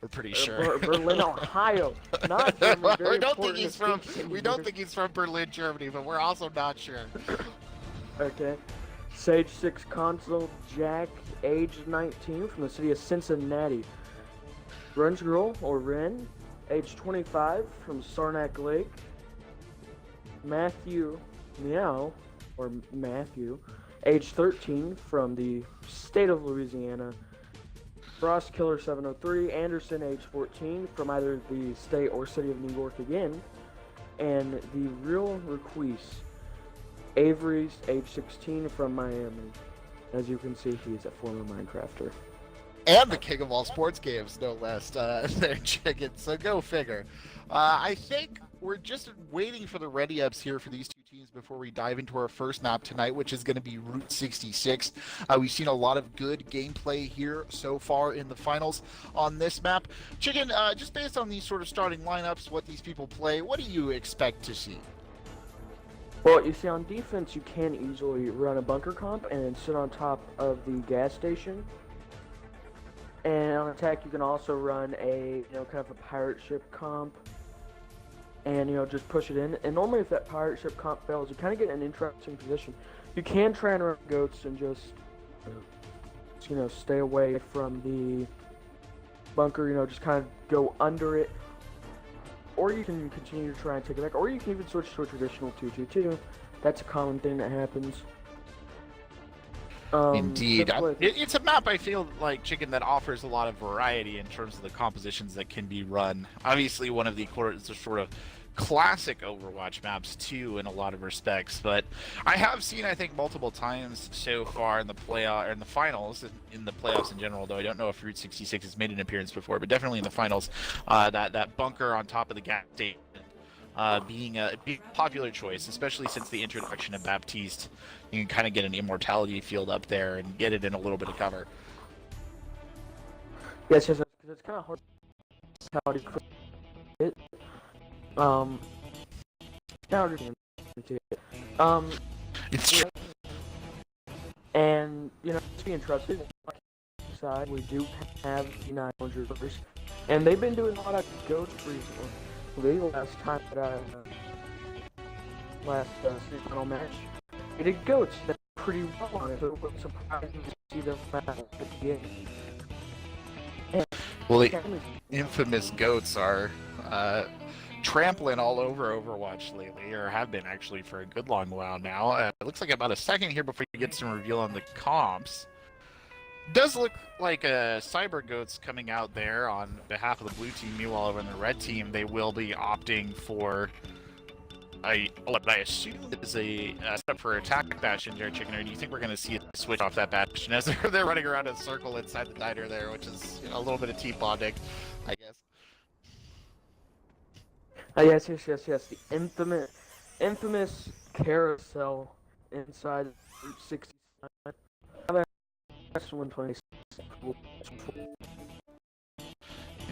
We're pretty sure. Berlin, Ohio, not Germany. We don't think he's from. We don't think he's from Berlin, Germany, but we're also not sure. Okay. Sage 6 console, Jack, age 19, from the city of Cincinnati. Run's Girl, or Ren, age 25, from Saranac Lake. Matthew Meow, or Matthew, age 13, from the state of Louisiana. Frost Killer 703, Anderson, age 14, from either the state or city of New York again. And the Real Requise, Avery's, age 16, from Miami. As you can see, he's a former Minecrafter. And the king of all sports games, no less, there, Chicken. So go figure. I think we're just waiting for the ready-ups here for these two teams before we dive into our first map tonight, which is going to be Route 66. We've seen a lot of good gameplay here so far in the finals on this map. Chicken, just based on these sort of starting lineups, what these people play, what do you expect to see? Well, you see, on defense, you can easily run a bunker comp and then sit on top of the gas station. And on attack, you can also run a, kind of a pirate ship comp. And, just push it in. And normally if that pirate ship comp fails, you kind of get in an interesting position. You can try and run goats and just stay away from the bunker, just kind of go under it. Or you can continue to try and take it back. Or you can even switch to a traditional 2-2-2. That's a common thing that happens. Indeed. It's a map, I feel like, Chicken, that offers a lot of variety in terms of the compositions that can be run. Obviously, one of the sort of classic Overwatch maps, too, in a lot of respects. But I have seen, I think, multiple times so far in the finals, in the playoffs in general, though I don't know if Route 66 has made an appearance before, but definitely in the finals, that bunker on top of the gas station being a popular choice, especially since the introduction of Baptiste. You can kind of get an immortality field up there and get it in a little bit of cover. Yes, because it's kind of hard to it. It's true. And to be interested, side we do have the 900ers, and they've been doing a lot of ghost recently. The last time that last final match, they did goats that pretty well on it, so it was surprising to see them at the game. Well, the infamous goats are trampling all over Overwatch lately, or have been actually for a good long while now. It looks like about a second here before you get some reveal on the comps. Does look like Cyber Goats coming out there on behalf of the blue team. Meanwhile, over in the red team, they will be opting for what I assume is a setup for attack bastion there, Chicken. Or do you think we're going to see it switch off that bastion as they're running around in a circle inside the diner there, which is a little bit of team bonding, I guess. Yes. The infamous carousel inside Route 69.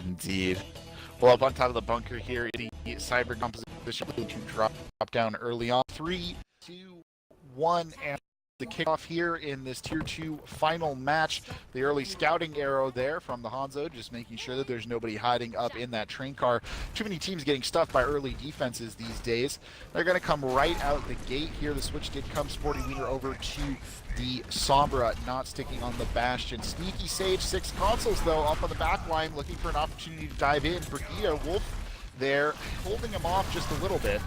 Indeed. Well, up on top of the bunker here, the cyber composition to drop down early on. 3, 2, 1, and the kickoff here in this Tier 2 final match. The early scouting arrow there from the Hanzo, just making sure that there's nobody hiding up in that train car. Too many teams getting stuffed by early defenses these days. They're going to come right out the gate here. The switch did come Sporty Wiener over to the Sombra, not sticking on the Bastion. Sneaky Sage, 6 consoles though, up on the back line, looking for an opportunity to dive in. Brigitte Wolf there, holding him off just a little bit.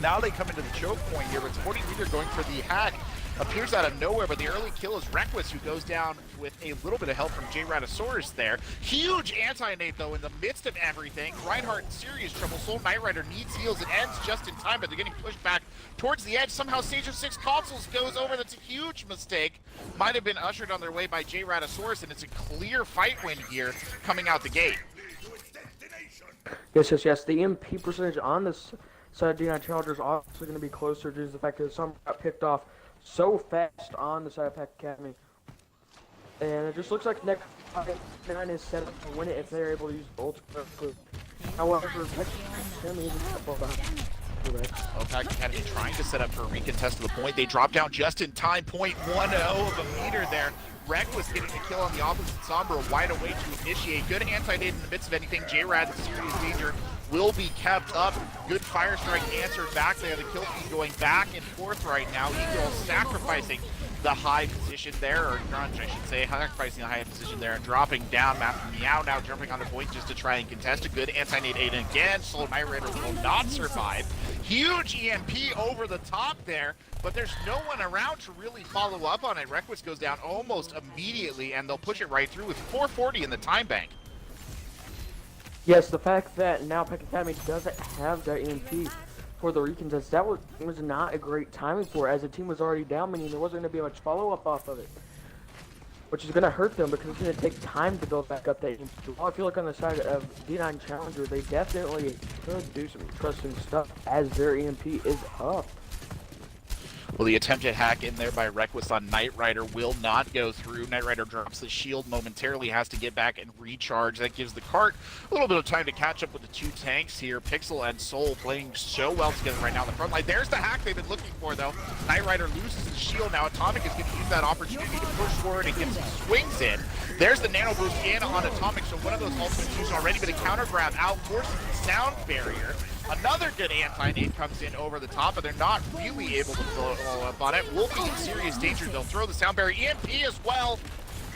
Now they come into the choke point here, but Sporty Wiener going for the hack. Appears out of nowhere, but the early kill is Requus, who goes down with a little bit of help from J-Ratosaurus there. Huge anti-nade, though, in the midst of everything. Reinhardt in serious trouble. Soul Knight Rider needs heals. It ends just in time, but they're getting pushed back towards the edge. Somehow Sage of 6 consoles goes over. That's a huge mistake. Might have been ushered on their way by J-Ratosaurus, and it's a clear fight win here coming out the gate. Yes. The MP percentage on this side of D9 Challengers is also going to be closer due to the fact that some got picked off so fast on the side of Pack Academy. And it just looks like next 9 is set up to win it if they're able to use ult quickly. However, Pack Academy is a couple behind. Pack Academy trying to set up for a recontest to the point. They drop down just in time. 0.10 of a meter there. Reckless getting the kill on the opposite Sombra, wide away to initiate. Good anti-nade in the midst of anything. J-Rad in serious danger will be kept up. Good fire strike answered back there. The kill feed going back and forth right now. Eagle sacrificing the high position there, or Grunge, I should say, sacrificing the high position there and dropping down. Meow now jumping on the point just to try and contest a good anti-nade Aiden again. Soul Knight Rider will not survive. Huge EMP over the top there, but there's no one around to really follow up on it. Reckless goes down almost immediately, and they'll push it right through with 440 in the time bank. Yes, the fact that now Peck Academy doesn't have that EMP for the recontest, that was not a great timing for it, as the team was already down, meaning there wasn't going to be much follow-up off of it, which is going to hurt them because it's going to take time to build back up that EMP. Well, I feel like on the side of D9 Challenger, they definitely could do some interesting stuff as their EMP is up. Well, the attempted hack in there by Reckless on Knight Rider will not go through. Knight Rider drops the shield momentarily, has to get back and recharge. That gives the cart a little bit of time to catch up with the two tanks here. Pixel and Soul playing so well together right now on the front line. There's the hack they've been looking for, though. Knight Rider loses the shield. Now Atomic is going to use that opportunity to push forward and get some swings in. There's the nano boost in on Atomic, so one of those ultimates used already, but a counter grab out forces the sound barrier. Another good anti-nade comes in over the top, but they're not really able to follow up on it. Wolfie in serious danger. They'll throw the sound barrier. EMP as well.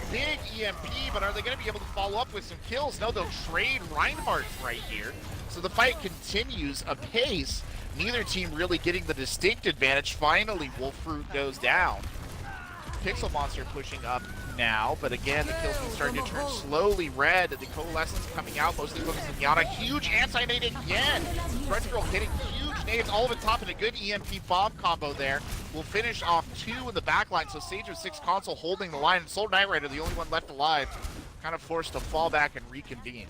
Big EMP, but are they going to be able to follow up with some kills? No, they'll trade Reinhardt right here. So the fight continues apace. Neither team really getting the distinct advantage. Finally, Wolfroot goes down. Pixel Monster pushing up now, but again, the kill feed starting to turn slowly red. The Coalescence coming out, mostly focused on Yana. Huge anti-nade again. French Girl hitting huge nades all over the top, and a good EMP bomb combo there. Will finish off 2 in the back line, so Sage of 6 console holding the line, and Soul Knight Rider, the only one left alive, kind of forced to fall back and reconvene.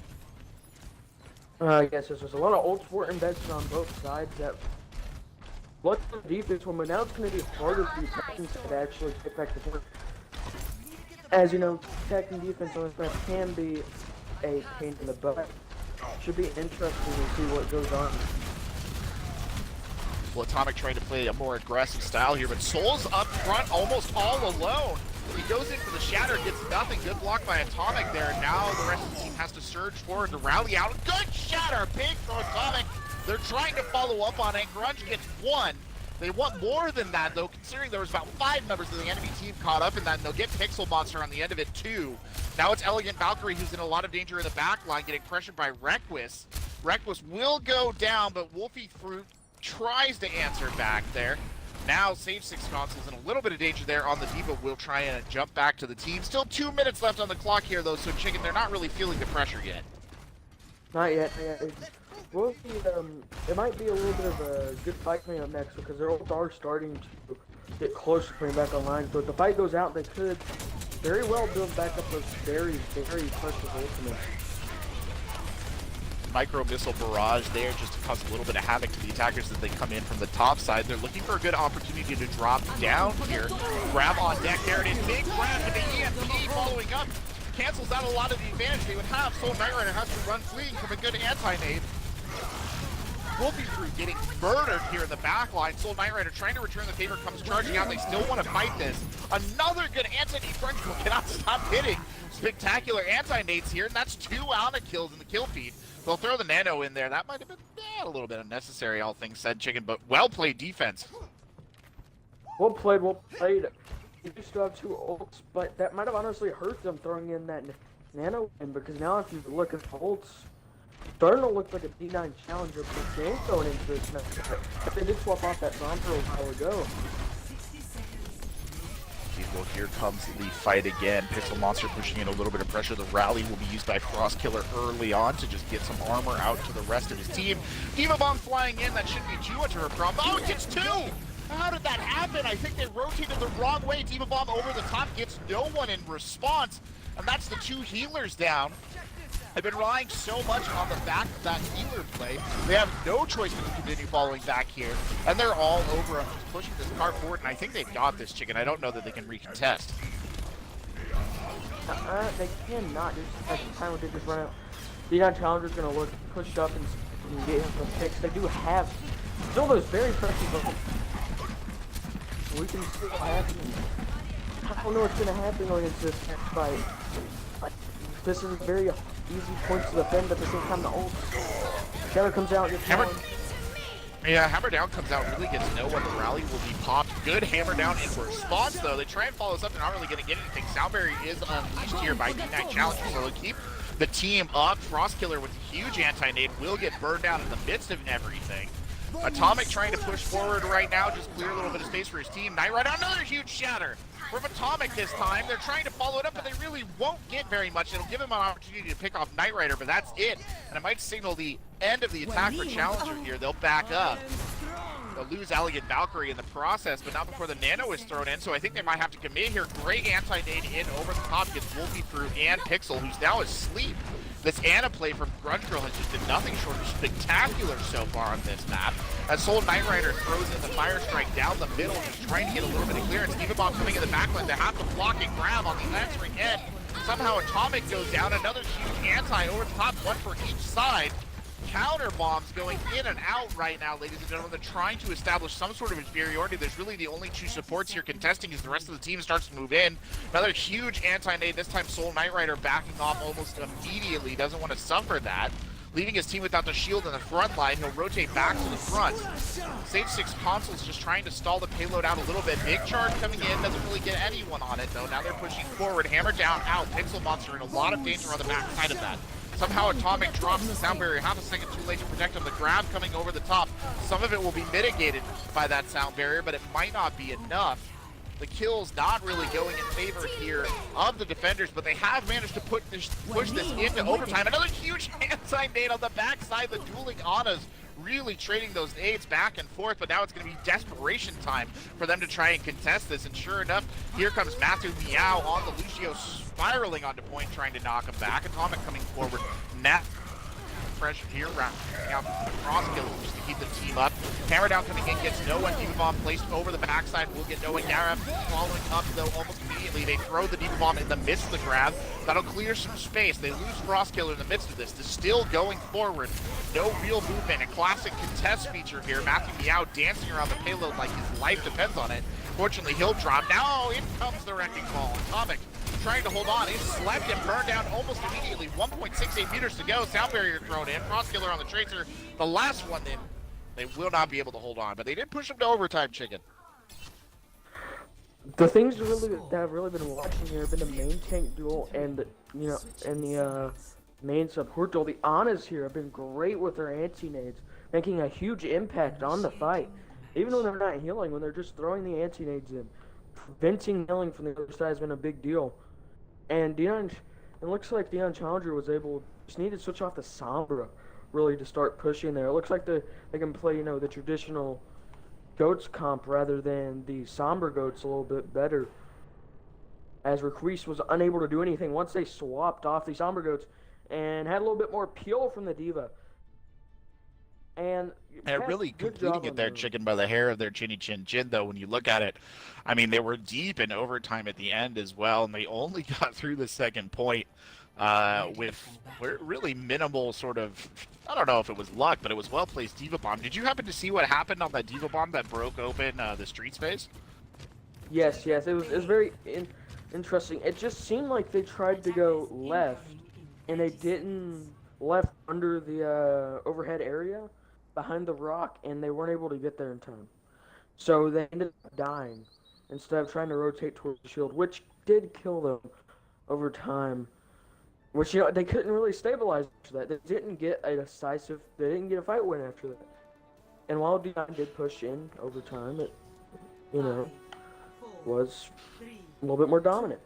Yes, there's a lot of old sport invested on both sides that look for defense, but now it's going to be harder for the Texans to actually get back to work. As you know, attacking defense on this map can be a pain in the butt. Should be interesting to see what goes on. Well, Atomic trying to play a more aggressive style here, but Soul's up front almost all alone. He goes in for the shatter, gets nothing. Good block by Atomic there. Now the rest of the team has to surge forward to rally out. Good shatter, big for Atomic. They're trying to follow up on it. Grunge gets 1. They want more than that, though, considering there was about 5 members of the enemy team caught up in that, and they'll get Pixel Monster on the end of it, too. Now it's Elegant Valkyrie, who's in a lot of danger in the back line, getting pressured by Reckless. Reckless will go down, but Wolfie Fruit tries to answer back there. Now Sage 6 console's in a little bit of danger there on the Diva. Will try and jump back to the team. Still 2 minutes left on the clock here, though, so Chicken, they're not really feeling the pressure yet. Not yet. Wolfie, it might be a little bit of a good fight coming up next because their ults are starting to get close to putting back online. So if the fight goes out, they could very well build back up those very, very precious ultimates. Micro missile barrage there just to cause a little bit of havoc to the attackers as they come in from the top side. They're looking for a good opportunity to drop down here. Grab on deck. There it is. Big grab to the EMP following up. Cancels out a lot of the advantage they would have. Soul Knight Rider has to run fleeing from a good anti-nade. Wolfie Fruit getting murdered here in the back line. Soul Knight Rider trying to return the favor, comes charging out. They still want to fight this. Another good anti-nade. French Girl cannot stop hitting. Spectacular anti-nades here, and that's 2 Ana kills in the kill feed. They'll throw the nano in there. That might have been a little bit unnecessary, all things said, Chicken, but well-played defense. Well played. They do still have 2 ults, but that might have honestly hurt them throwing in that nano in, because now if you look at the ults, starting to look like a D9 Challenger per game going into this match. But they did swap off that Sombra a while ago. Well, here comes the fight again. Pixel Monster pushing in a little bit of pressure. The rally will be used by Frost Killer early on to just get some armor out to the rest of his team. Diva Bomb flying in. That shouldn't be too much of a problem. Oh, it gets 2! How did that happen? I think they rotated the wrong way. Diva Bomb over the top gets no one in response. And that's the 2 healers down. I've been relying so much on the fact of that healer play. They have no choice but to continue following back here. And they're all over. I'm just pushing this car forward, and I think they've got this, Chicken. I don't know that they can recontest. They cannot. Just the time they just run out. D9 Challenger's going to look, push up, and get him some picks. They do have still those very precious moments. We can see what happens. I don't know what's gonna happen going into this next fight. Like, this is very easy points to defend, but at the same time the ult. Shadow comes out and gets Hammer. one. Yeah, Hammer Down comes out, really gets no one. The rally will be popped. Good Hammer Down in response, though. They try and follow us up. They're not really going to get anything. Soundberry is unleashed here by D9 Challenger, so they'll keep the team up. Frostkiller with a huge anti-nade will get burned down in the midst of everything. Atomic trying to push forward right now, just clear a little bit of space for his team. Knight Rider, another huge shatter from Atomic this time. They're trying to follow it up, but they really won't get very much. It'll give him an opportunity to pick off Knight Rider, but that's it. And it might signal the end of the attack for Challenger here. They'll back up. They'll lose Elegant Valkyrie in the process, but not before the Nano is thrown in, so I think they might have to commit here. Great anti-nade in over the top, gets Wolfie through, and Pixel, who's now asleep. This Ana play from Grunge Girl has just been nothing short of spectacular so far on this map. As Soul Knight Rider throws in the Fire Strike down the middle, just trying to get a little bit of clearance. Diva Bomb coming in the backline, they have to block and grab on the answering end. Somehow Atomic goes down, another huge anti over the top, one for each side. Counter bombs going in and out right now, ladies and gentlemen. They're trying to establish some sort of inferiority. There's really the only two supports here contesting as the rest of the team starts to move in. Another huge anti-nade, this time Soul Knight Rider backing off almost immediately. Doesn't want to suffer that. Leaving his team without the shield in the front line, he'll rotate back to the front. Sage 6 Console's just trying to stall the payload out a little bit. Big charge coming in, doesn't really get anyone on it though. Now they're pushing forward, Hammer Down out. Pixel Monster in a lot of danger on the back side of that. Somehow Atomic drops the sound barrier half a second too late to protect him. The grab coming over the top. Some of it will be mitigated by that sound barrier, but it might not be enough. The kill's not really going in favor here of the defenders, but they have managed to push this into overtime. Another huge anti-nade on the backside. The dueling Anas really trading those nades back and forth, but now it's going to be desperation time for them to try and contest this. And sure enough, here comes Matthew Meow on the Lucio, spiraling onto point, trying to knock him back. Atomic coming forward. Nat pressure here, wrapping out the cross kill just to keep the team up. Hammer Down coming in, gets no one. Diva Bomb placed over the backside, will get no one. Garab following up though almost immediately. They throw the Diva Bomb in the midst of the grab. That'll clear some space. They lose Frostkiller in the midst of this. They're still going forward. No real movement. A classic contest feature here. Matthew Meow dancing around the payload like his life depends on it. Fortunately, he'll drop. Now in comes the Wrecking Ball. Atomic trying to hold on. He's slept and burned down almost immediately. 1.68 meters to go. Sound barrier thrown in. Frostkiller on the Tracer. The last one in. They will not be able to hold on, but they did push him to overtime, Chicken. The things that I've really been watching here have been the main tank duel and the main support duel. The Anas here have been great with their anti-nades, making a huge impact on the fight. Even when they're not healing, when they're just throwing the anti-nades in, preventing healing from the other side has been a big deal. And it looks like D9 Challenger was able, just need to switch off the Sombra really to start pushing there. It looks like they can play, the traditional Goats comp rather than the Sombra Goats a little bit better. As Requise was unable to do anything once they swapped off the Sombra Goats and had a little bit more peel from the Diva. And really completing it there, Chicken, by the hair of their chinny chin chin, though, when you look at it. I mean, they were deep in overtime at the end as well, and they only got through the second point with really minimal sort of, I don't know if it was luck, but it was well-placed Diva Bomb. Did you happen to see what happened on that Diva Bomb that broke open the street space? Yes, it was very interesting. It just seemed like they tried to go left, and they didn't left under the overhead area behind the rock, and they weren't able to get there in time. So they ended up dying instead of trying to rotate towards the shield, which did kill them over time. Which, they couldn't really stabilize after that. They didn't get a fight win after that. And while D9 did push in over time, it, was a little bit more dominant.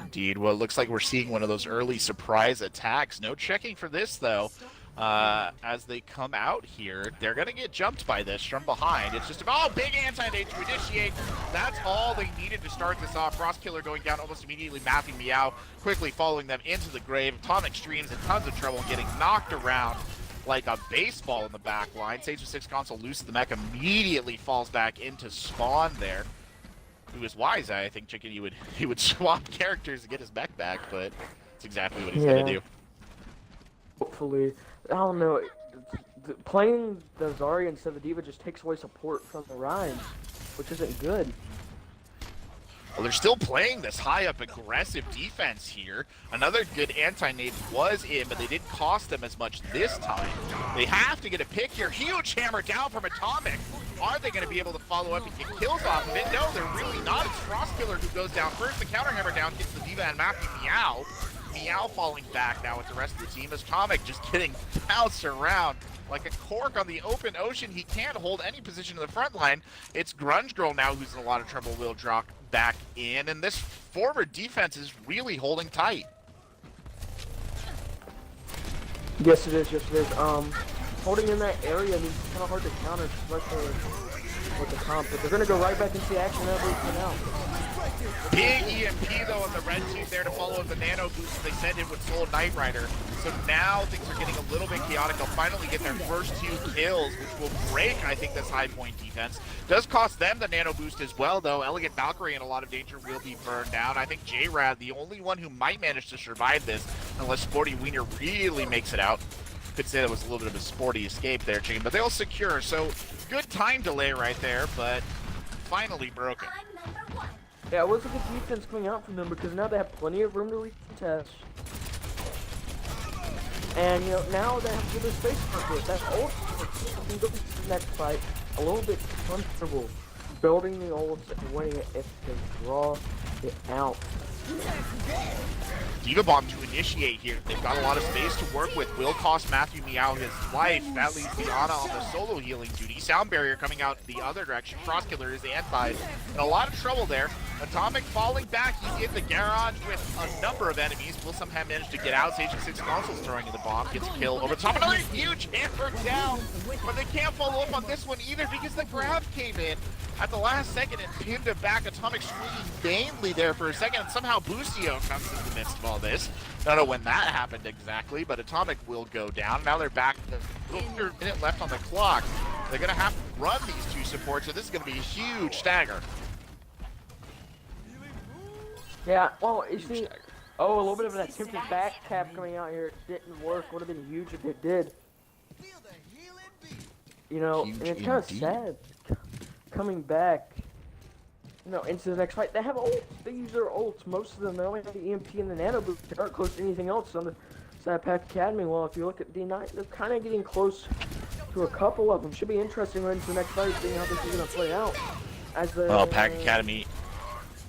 Indeed. Well, it looks like we're seeing one of those early surprise attacks. No checking for this, though. As they come out here, they're going to get jumped by this from behind. It's just big anti-nade to initiate. That's all they needed to start this off. Frostkiller going down almost immediately. Matthew Meow quickly following them into the grave. Atomic Streams in tons of trouble, getting knocked around like a baseball in the back line. Sage 6 Console loses the mech, immediately falls back into spawn there. He was wise, I think, Chicken. He would swap characters to get his mech back, but it's exactly what he's going to do. Hopefully. I don't know. Playing the Zarya instead of the Diva just takes away support from the Rhyme, which isn't good. Well, they're still playing this high-up aggressive defense here. Another good anti-nade was in, but they didn't cost them as much this time. They have to get a pick here. Huge hammer down from Atomic. Are they going to be able to follow up and get kills off of it? No, they're really not. It's Frostkiller who goes down first. The counter hammer down hits the Diva and Matthew Meow. Meow falling back now with the rest of the team as Atomic just getting bounced around like a cork on the open ocean. He can't hold any position in the front line. It's Grunge Girl now who's in a lot of trouble. Will drop back in, and this forward defense is really holding tight. Yes, it is. Yes, it is. Holding in that area, I mean, it's kind of hard to counter, especially with the comp. But they're going to go right back into the action now. Big EMP though on the red team there to follow up the nano boost they sent in with Soul Knight Rider. So now things are getting a little bit chaotic. They'll finally get their first 2 kills, which will break, I think, this high point defense. Does cost them the nano boost as well, though. Elegant Valkyrie in a lot of danger will be burned down. I think J-Rad, the only one who might manage to survive this, unless Sporty Wiener really makes it out. Could say that was a little bit of a sporty escape there, Chicken, but they'll secure. So good time delay right there, but finally broken. Yeah, it was a good defense coming out from them because now they have plenty of room to retest. And, you know, now they have a little space for it. That ult can go into the next fight a little bit comfortable. Building the ults and winning it if they draw it out. Diva Bomb to initiate here. They've got a lot of space to work with. Will cost Matthew Meow his life. That leaves Diana on the solo healing duty. Sound Barrier coming out the other direction. Frostkiller is anti. In a lot of trouble there. Atomic falling back. He's in the garage with a number of enemies. Will somehow manage to get out. Sage 6 consoles throwing in the bomb. Gets a kill over the top. Another huge hammer down. But they can't follow up on this one either because the grab came in at the last second and pinned him back. Atomic swinging vainly there for a second, and somehow Boostio comes in the midst of all this. Don't know when that happened exactly, but Atomic will go down. Now they're back to a minute left on the clock. They're going to have to run these 2 supports, so this is going to be a huge stagger. Yeah, well, you see, a little bit of an attempted back tap coming out here. It didn't work. Would have been huge if it did. You know, Huge and it's kind of indeed. sad. Coming back, you know, into the next fight. They have ults. They use their ults. Most of them, they only have the EMP and the nano boost. They aren't close to anything else on the side of Pack Academy. Well, if you look at D9, they're kind of getting close to a couple of them. Should be interesting right into the next fight, seeing how this is going to play out. As the Well, Pack Academy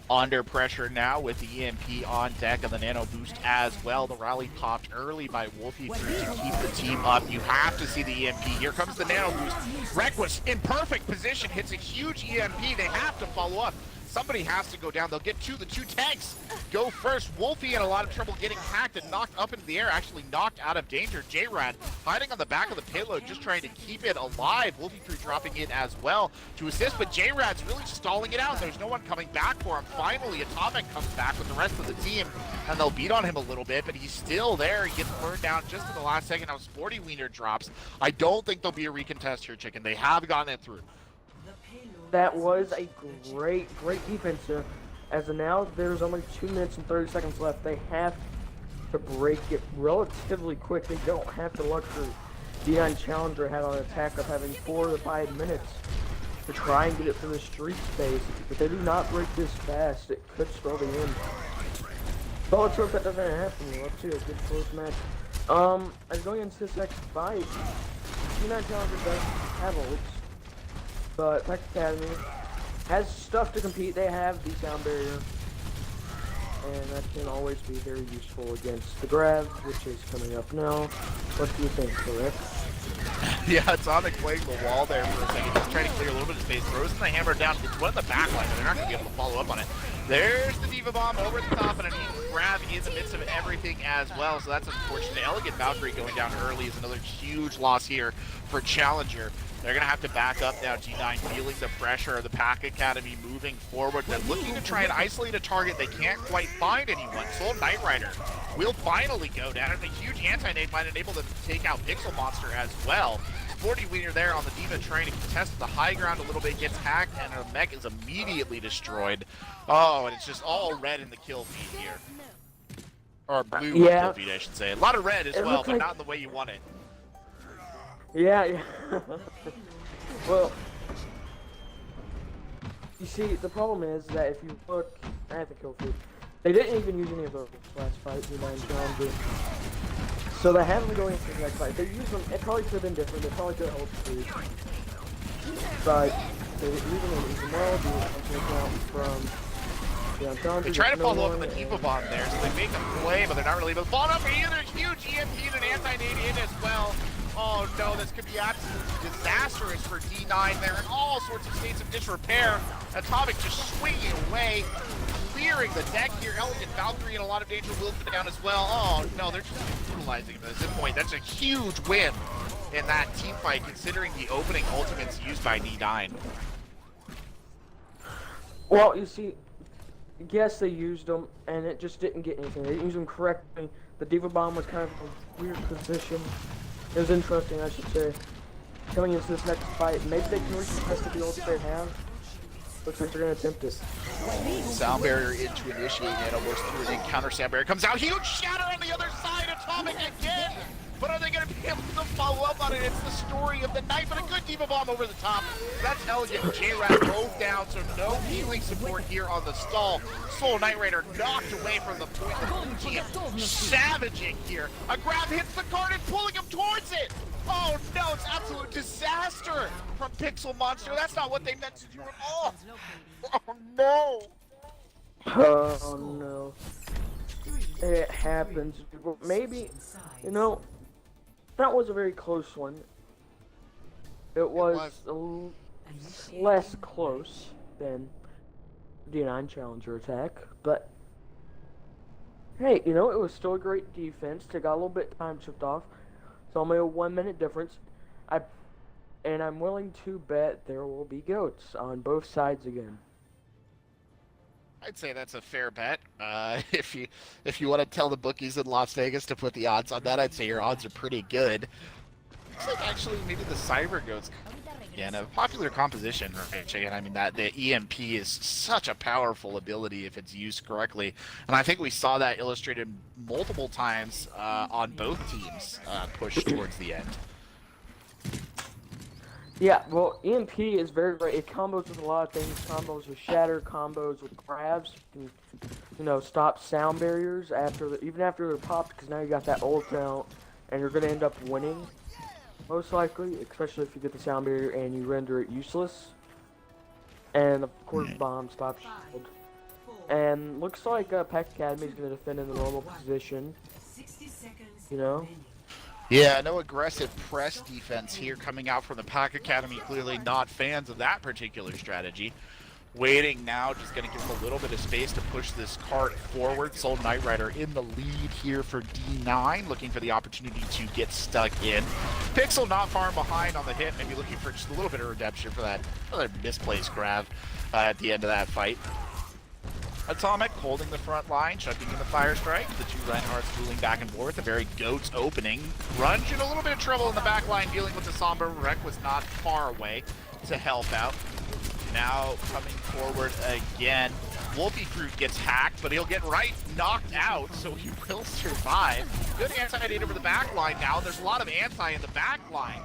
under pressure now with the EMP on deck and the nano boost as well. The rally popped early by Wolfie through to keep the team up. You have to see the EMP. Here comes the nano boost. Rek was in perfect position, hits a huge EMP. They have to follow up. Somebody has to go down. They'll get the 2 tanks go first. Wolfie in a lot of trouble getting hacked and knocked up into the air, actually knocked out of danger. J-Rad hiding on the back of the payload, just trying to keep it alive. Wolfie 3 dropping in as well to assist, but J-Rad's really stalling it out. There's no one coming back for him. Finally, Atomic comes back with the rest of the team, and they'll beat on him a little bit, but he's still there. He gets burned down just in the last second. Now Sporty Wiener drops. I don't think there'll be a recontest here, Chicken. They have gotten it through. That was a great defense here. As of now, there's only 2 minutes and 30 seconds left. They have to break it relatively quick. They don't have the luxury Dion Challenger had on attack of having 4 to 5 minutes to try and get it through the street space. If they do not break this fast, it could spell the end. But let's hope that doesn't happen. Let's see a good close match. As going into this next fight, Dion Challenger does have ults. But Pack Academy has stuff to compete. They have the sound barrier, and that can always be very useful against the grab, which is coming up now. What do you think, Rick? Yeah, Atomic playing the wall there for a second. Just trying to clear a little bit of space. Throws in the hammer down. It's one in the back line, but they're not going to be able to follow up on it. There's the Diva Bomb over the top, and an even grab in the midst of everything as well. So that's unfortunate. Elegant Valkyrie going down early is another huge loss here for Challenger. They're going to have to back up now. G9 feeling the pressure of the Pack Academy moving forward. They're looking to try and isolate a target. They can't quite find anyone. Soul Knight Rider will finally go down. And a huge anti-nade might enable them to take out Pixel Monster as well. Sporty Wiener there on the Diva trying to contest the high ground a little bit. Gets hacked and her mech is immediately destroyed. Oh, and it's just all red in the kill feed here. Or blue kill feed, I should say. A lot of red as well, but not in the way you want it. Yeah. Well, you see, the problem is that if you look at the kill feed. They didn't even use any of those last fight, D9 challenger. So they haven't been going into the next fight. They used them, it probably could have been different, they probably could have held free. But they didn't use them well, They try to follow up with the Diva Bomb there, so they make a play, but they're not really able to follow up either. Huge EMP and an anti-nade in as well. Oh no, this could be absolutely disastrous for D9. They're in all sorts of states of disrepair. Atomic just swinging away, clearing the deck here. Elegant Valkyrie in a lot of danger, will go down as well. Oh no, they're just brutalizing him at this point. That's a huge win in that team fight, considering the opening ultimates used by D9. Well, you see, yes, they used them, and it just didn't get anything. They didn't use them correctly. The Diva Bomb was kind of a weird position. It was interesting, I should say. Coming into this next fight, maybe they can reach the rest of the ults they have. Looks like they're going to attempt it. Sound barrier in to initiate Nano burst through an encounter. Sound barrier comes out. Huge shatter on the other side. Atomic again. But are they going to be able to follow up on it? It's the story of the night, but a good Diva Bomb over the top. That's elegant. J-Rat both down, so no healing support here on the stall. Soul Knight Rider knocked away from the point. The team savaging here. A grab hits the card and pulling him towards it. Oh no, it's absolute disaster from Pixel Monster. That's not what they meant to do at all. Oh no. Oh no. It happens. Maybe, you know, that was a very close one. It was less close than D9 Challenger attack, but hey, you know, it was still a great defense. They got a little bit time chipped off. It's only a 1 minute difference. I'm willing to bet there will be goats on both sides again. I'd say that's a fair bet. If you want to tell the bookies in Las Vegas to put the odds on that, I'd say your odds are pretty good. Looks like actually maybe the Cyber Goats, again, a popular composition, right? Again, I mean that the EMP is such a powerful ability if it's used correctly, and I think we saw that illustrated multiple times on both teams push towards the end. Yeah, well, EMP is very great. It combos with a lot of things. Combos with shatter, combos with grabs. You can, you know, stop sound barriers even after they're popped, because now you got that ult out, and you're gonna end up winning, most likely, especially if you get the sound barrier and you render it useless. And of course, bomb stop shield. And looks like Pack Academy is gonna defend in the normal position. You know. Yeah, no aggressive press defense here coming out from the Pack Academy. Clearly not fans of that particular strategy. Waiting now, just going to give him a little bit of space to push this cart forward. Soul Knight Rider in the lead here for D9, looking for the opportunity to get stuck in. Pixel not far behind on the hit, maybe looking for just a little bit of redemption for that other misplaced grab at the end of that fight. Atomic holding the front line, chucking in the Fire Strike. The two Reinhardts dueling back and forth. A very Goats opening. Grunge in a little bit of trouble in the back line, dealing with the Somber. Wreck was not far away to help out. Now coming forward again. Wolfie Fruit gets hacked, but he'll get knocked out, so he will survive. Good anti-nade over the back line now. There's a lot of anti in the back line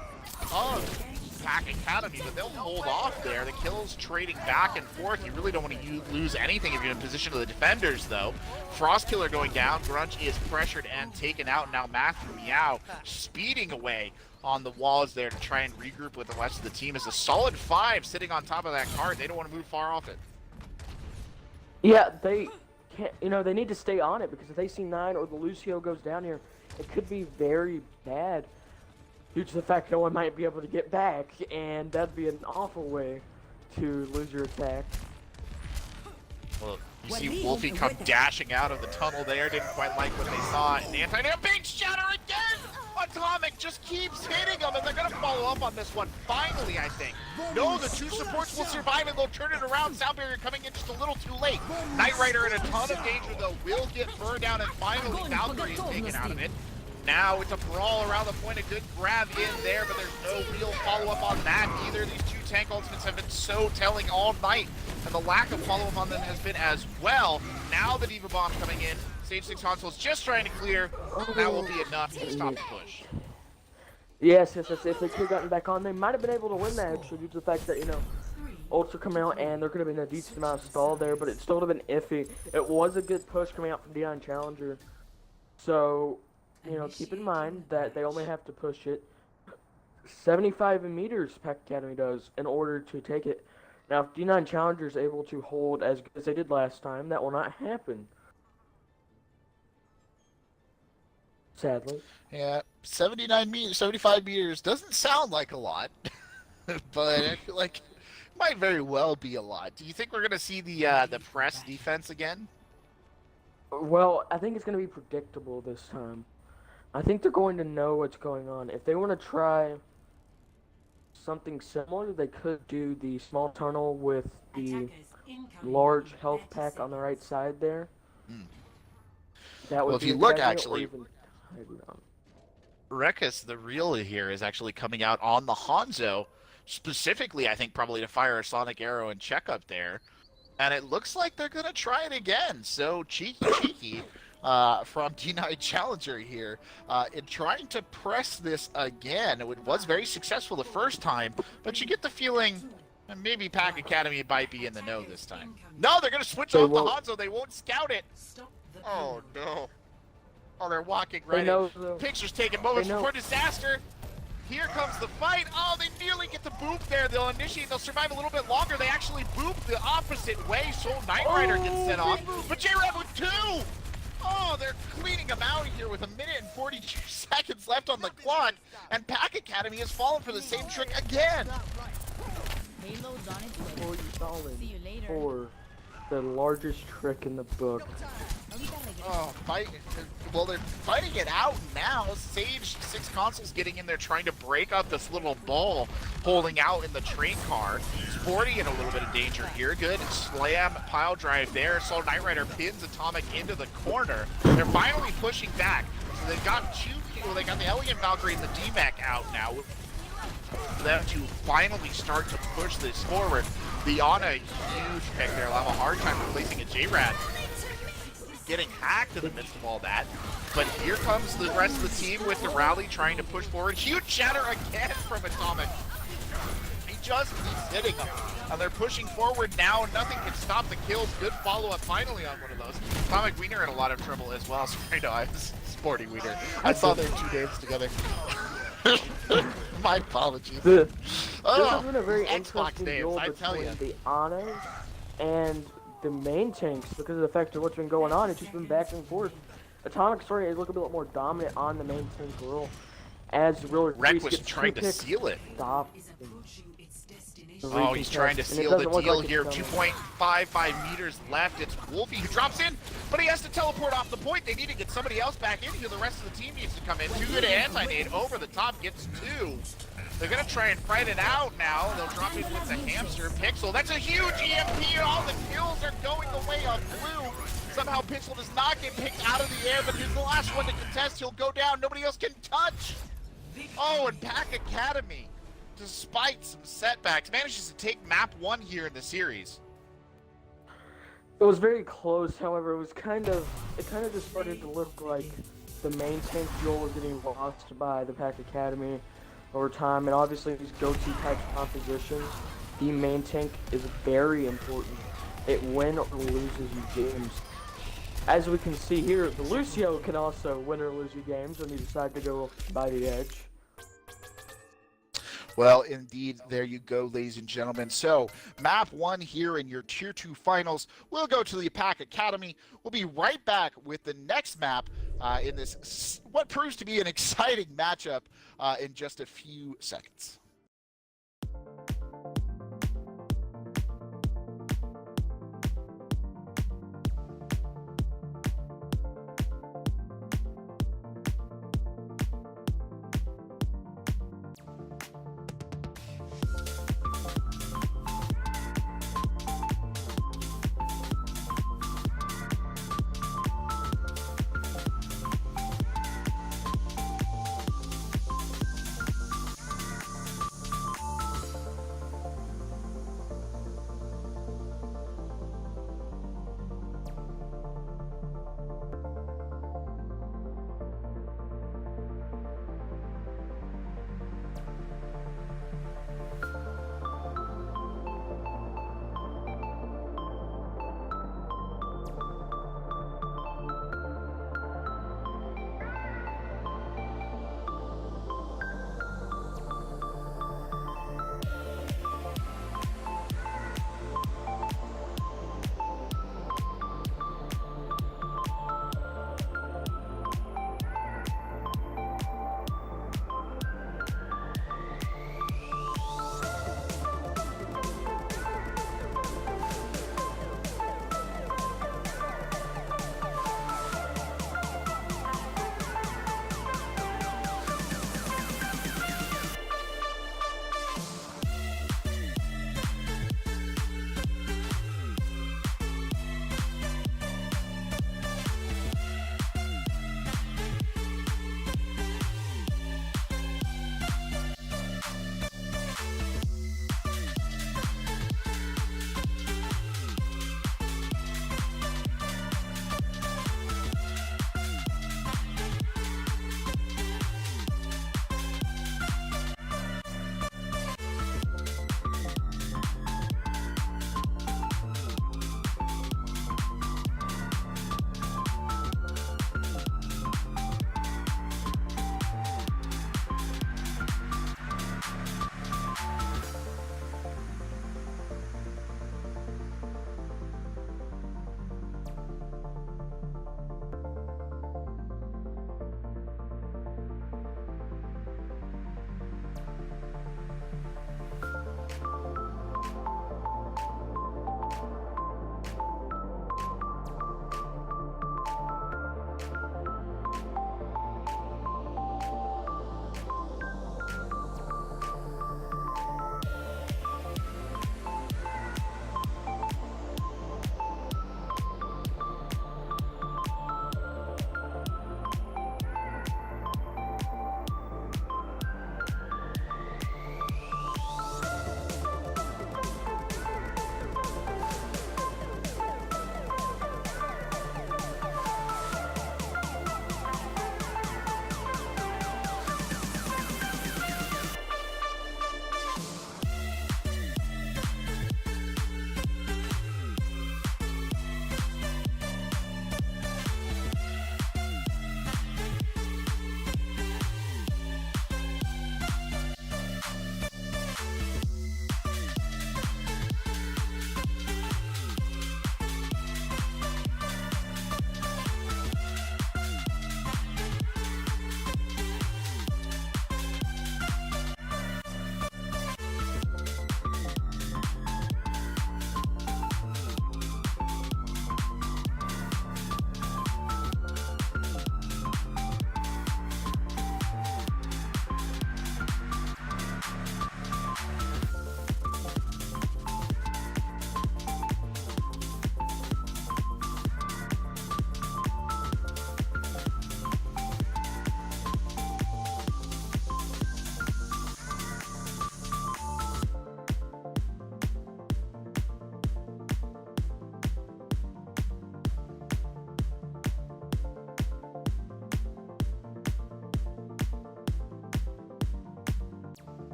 of Pack Academy, but they'll hold off there. The kills trading back and forth. You really don't want to lose anything if you're in position of the defenders, though. Frost Killer going down. Grunge is pressured and taken out. Now Matthew Meow speeding away on the walls there to try and regroup with the rest of the team. Is a solid 5 sitting on top of that card. They don't want to move far off it. Yeah, they can't. You know, they need to stay on it, because if they see 9 or the Lucio goes down here, it could be very bad. Due to the fact no one might be able to get back, and that'd be an awful way to lose your attack. Well, you see Wolfie come dashing out of the tunnel there, didn't quite like what they saw. And anti-nade, big shatter again! Atomic just keeps hitting them, and they're gonna follow up on this one finally, I think. No, the two supports will survive, and they'll turn it around. Sound barrier coming in just a little too late. Knight Rider in a ton of danger, though, will get burned down, and finally Valkyrie is taken out of it. Now it's a brawl around the point, a good grab in there, but there's no real follow-up on that either. These two tank ultimates have been so telling all night, and the lack of follow-up on them has been as well. Now the Diva Bomb coming in, Stage 6 consoles just trying to clear, that will be enough to stop the push. Yes, if they could have gotten back on, they might have been able to win that, actually, due to the fact that, you know, ults are coming out, and there could have been a decent amount of stall there, but it still would have been iffy. It was a good push coming out from D9 Challenger. So, keep in mind that they only have to push it 75 meters, Pack Academy does, in order to take it. Now, if D9 Challenger is able to hold as good as they did last time, that will not happen. Sadly. Yeah, 79 meters, 75 meters doesn't sound like a lot, but I feel like it might very well be a lot. Do you think we're going to see the press defense again? Well, I think it's going to be predictable this time. I think they're going to know what's going on. If they want to try something similar, they could do the small tunnel with the large health pack on the right side there. That would Well, be if you a look, good idea, or actually, even Tidedown. Rekus, the real here, is actually coming out on the Hanzo, specifically, I think, probably to fire a Sonic Arrow and check up there. And it looks like they're going to try it again. So, cheeky from D9 Challenger here in trying to press this again. It was very successful the first time, but you get the feeling maybe Pack Academy might be in the know this time. No, they're going to switch off the Hanzo. They won't scout it. Oh, no. Oh, they're walking right in. Pictures taken moments before disaster. Here comes the fight. Oh, they nearly get the boop there. They'll initiate. They'll survive a little bit longer. They actually boop the opposite way. Soul Knight Rider gets set off. But J-Rab with 2! Oh, they're cleaning them out here with 1 minute and 42 seconds left on the clock. And Pack Academy has fallen for the same trick again. For the largest trick in the book. Oh, well, they're fighting it out now. Sage 6 consoles getting in there trying to break up this little ball holding out in the train car. Sporty in a little bit of danger here. Good slam pile drive there. Soul Knight Rider pins Atomic into the corner. They're finally pushing back. So they've got they got the Elegant Valkyrie and the D-Mech out now. For them to finally start to push this forward. The Ana, huge pick there. They'll have a hard time replacing a J-Rad. Getting hacked in the midst of all that. But here comes the rest of the team with the rally trying to push forward. Huge shatter again from Atomic. He just keeps hitting them. And they're pushing forward now. Nothing can stop the kills. Good follow-up finally on one of those. Atomic Wiener in a lot of trouble as well. Sorry, no, I was Sporty Wiener. I saw their 2 names together. My apologies. This has been a very interesting names, duel between the Anas and the main tanks because of the fact of what's been going on. It's just been back and forth. Atomic story is looking a bit more dominant on the main tank role. As Rek was trying to seal it. Stop. Oh, he's trying to seal the deal here. 2.55 meters left. It's Wolfie who drops in, but he has to teleport off the point. They need to get somebody else back in here. The rest of the team needs to come in. Too good anti-nade over the top, gets 2. They're going to try and fight it out now. They'll drop in with the hamster. Pixel, that's a huge EMP. All the kills are going away on blue. Somehow Pixel does not get picked out of the air, but he's the last one to contest. He'll go down. Nobody else can touch. Oh, and Pack Academy, despite some setbacks, manages to take map 1 here in the series. It was very close, however, it kind of just started to look like the main tank duel was getting lost by the Pack Academy over time, and obviously these go-to type compositions, the main tank is very important. It win or loses you games. As we can see here, the Lucio can also win or lose you games when you decide to go by the edge. Well, indeed, there you go, ladies and gentlemen. So, map 1 here in your Tier 2 finals. We'll go to the Pack Academy. We'll be right back with the next map in this, what proves to be an exciting matchup in just a few seconds.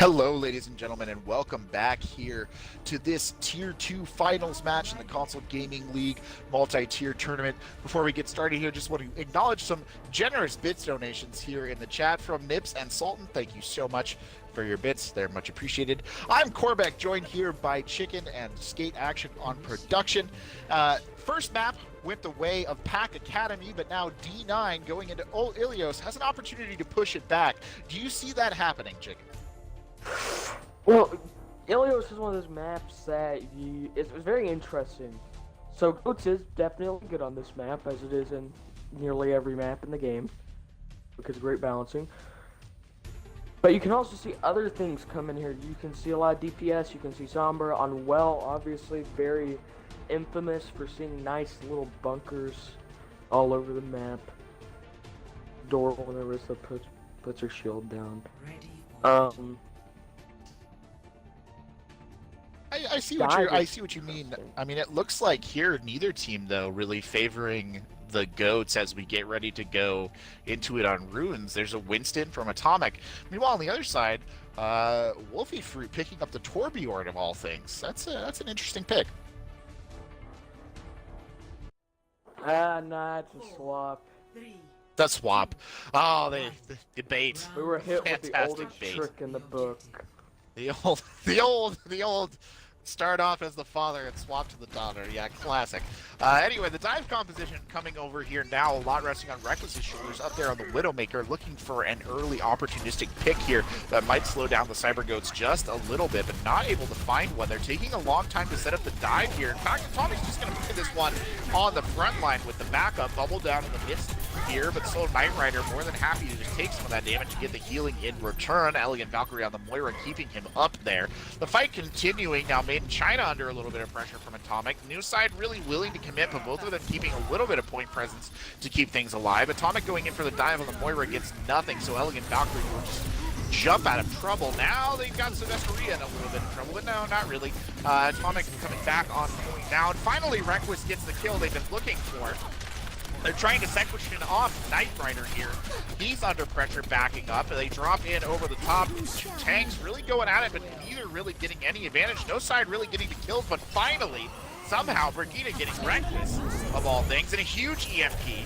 Hello, ladies and gentlemen, and welcome back here to this Tier 2 finals match in the Console Gaming League multi-tier tournament. Before we get started here, just want to acknowledge some generous bits donations here in the chat from Nips and Sultan. Thank you so much for your bits. They're much appreciated. I'm Corbeck, joined here by Chicken and Skate Action on production. First map went the way of Pack Academy, but now D9 going into Ilios has an opportunity to push it back. Do you see that happening, Chicken? Well, Ilios is one of those maps that it's very interesting. So Goats is definitely good on this map, as it is in nearly every map in the game, because of great balancing. But you can also see other things come in here. You can see a lot of DPS, you can see Sombra on Well, obviously very infamous for seeing nice little bunkers all over the map. Door whenever Rissa puts her shield down. I see what you mean. I mean, it looks like here neither team though really favoring the Goats as we get ready to go into it on Runes. There's a Winston from Atomic. Meanwhile, on the other side, Wolfie Fruit picking up the Torbjorn of all things. That's an interesting pick. Nah, it's a swap. The swap. Oh, the debate. We were hit with the oldest bait. trick in the book. The old start off as the father and swap to the daughter. Yeah, classic. Anyway, the dive composition coming over here now, a lot resting on Reckless's shoulders up there on the Widowmaker, looking for an early opportunistic pick here that might slow down the Cyber Goats just a little bit, but not able to find one. They're taking a long time to set up the dive here. In fact, Atomic's just going to put this one on the front line with the backup, bubble down in the midst here, but Soul Knight Rider more than happy to just take some of that damage to get the healing in return. Elegant Valkyrie on the Moira keeping him up there. The fight continuing now, made in China under a little bit of pressure from Atomic. New side really willing to commit, but both of them keeping a little bit of point presence to keep things alive. Atomic going in for the dive on the Moira gets nothing, so Elegant Valkyrie will just jump out of trouble. Now they've got Sylvesteria in a little bit of trouble, but no, not really. Atomic coming back on point now, and finally Requus gets the kill they've been looking for. They're trying to sequestration off Knight Rider here. He's under pressure backing up, and they drop in over the top. Two tanks really going at it, but neither really getting any advantage. No side really getting the kills, but finally, somehow, Brigitte getting Reckless, of all things, and a huge EMP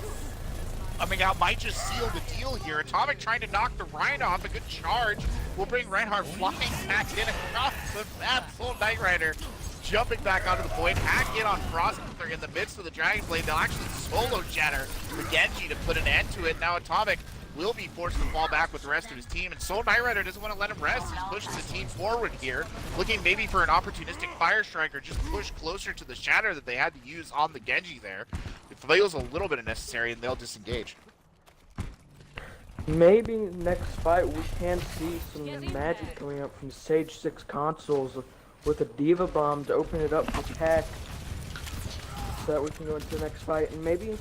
coming out might just seal the deal here. Atomic trying to knock the Rhine off. A good charge will bring Reinhardt flying back in across the map. Full Knight Rider jumping back onto the point, hack in on Frost in the midst of the Dragon Blade. They'll actually solo Jetter the Genji to put an end to it. Now Atomic will be forced to fall back with the rest of his team, and Soul Knight Rider doesn't want to let him rest. He's pushing the team forward here, looking maybe for an opportunistic Fire Strike or just push closer to the Shatter that they had to use on the Genji there. It feels a little bit unnecessary, and they'll disengage. Maybe next fight we can see some magic coming up from Sage 6 consoles with a Diva Bomb to open it up for Tech, so that we can go into the next fight. And maybe it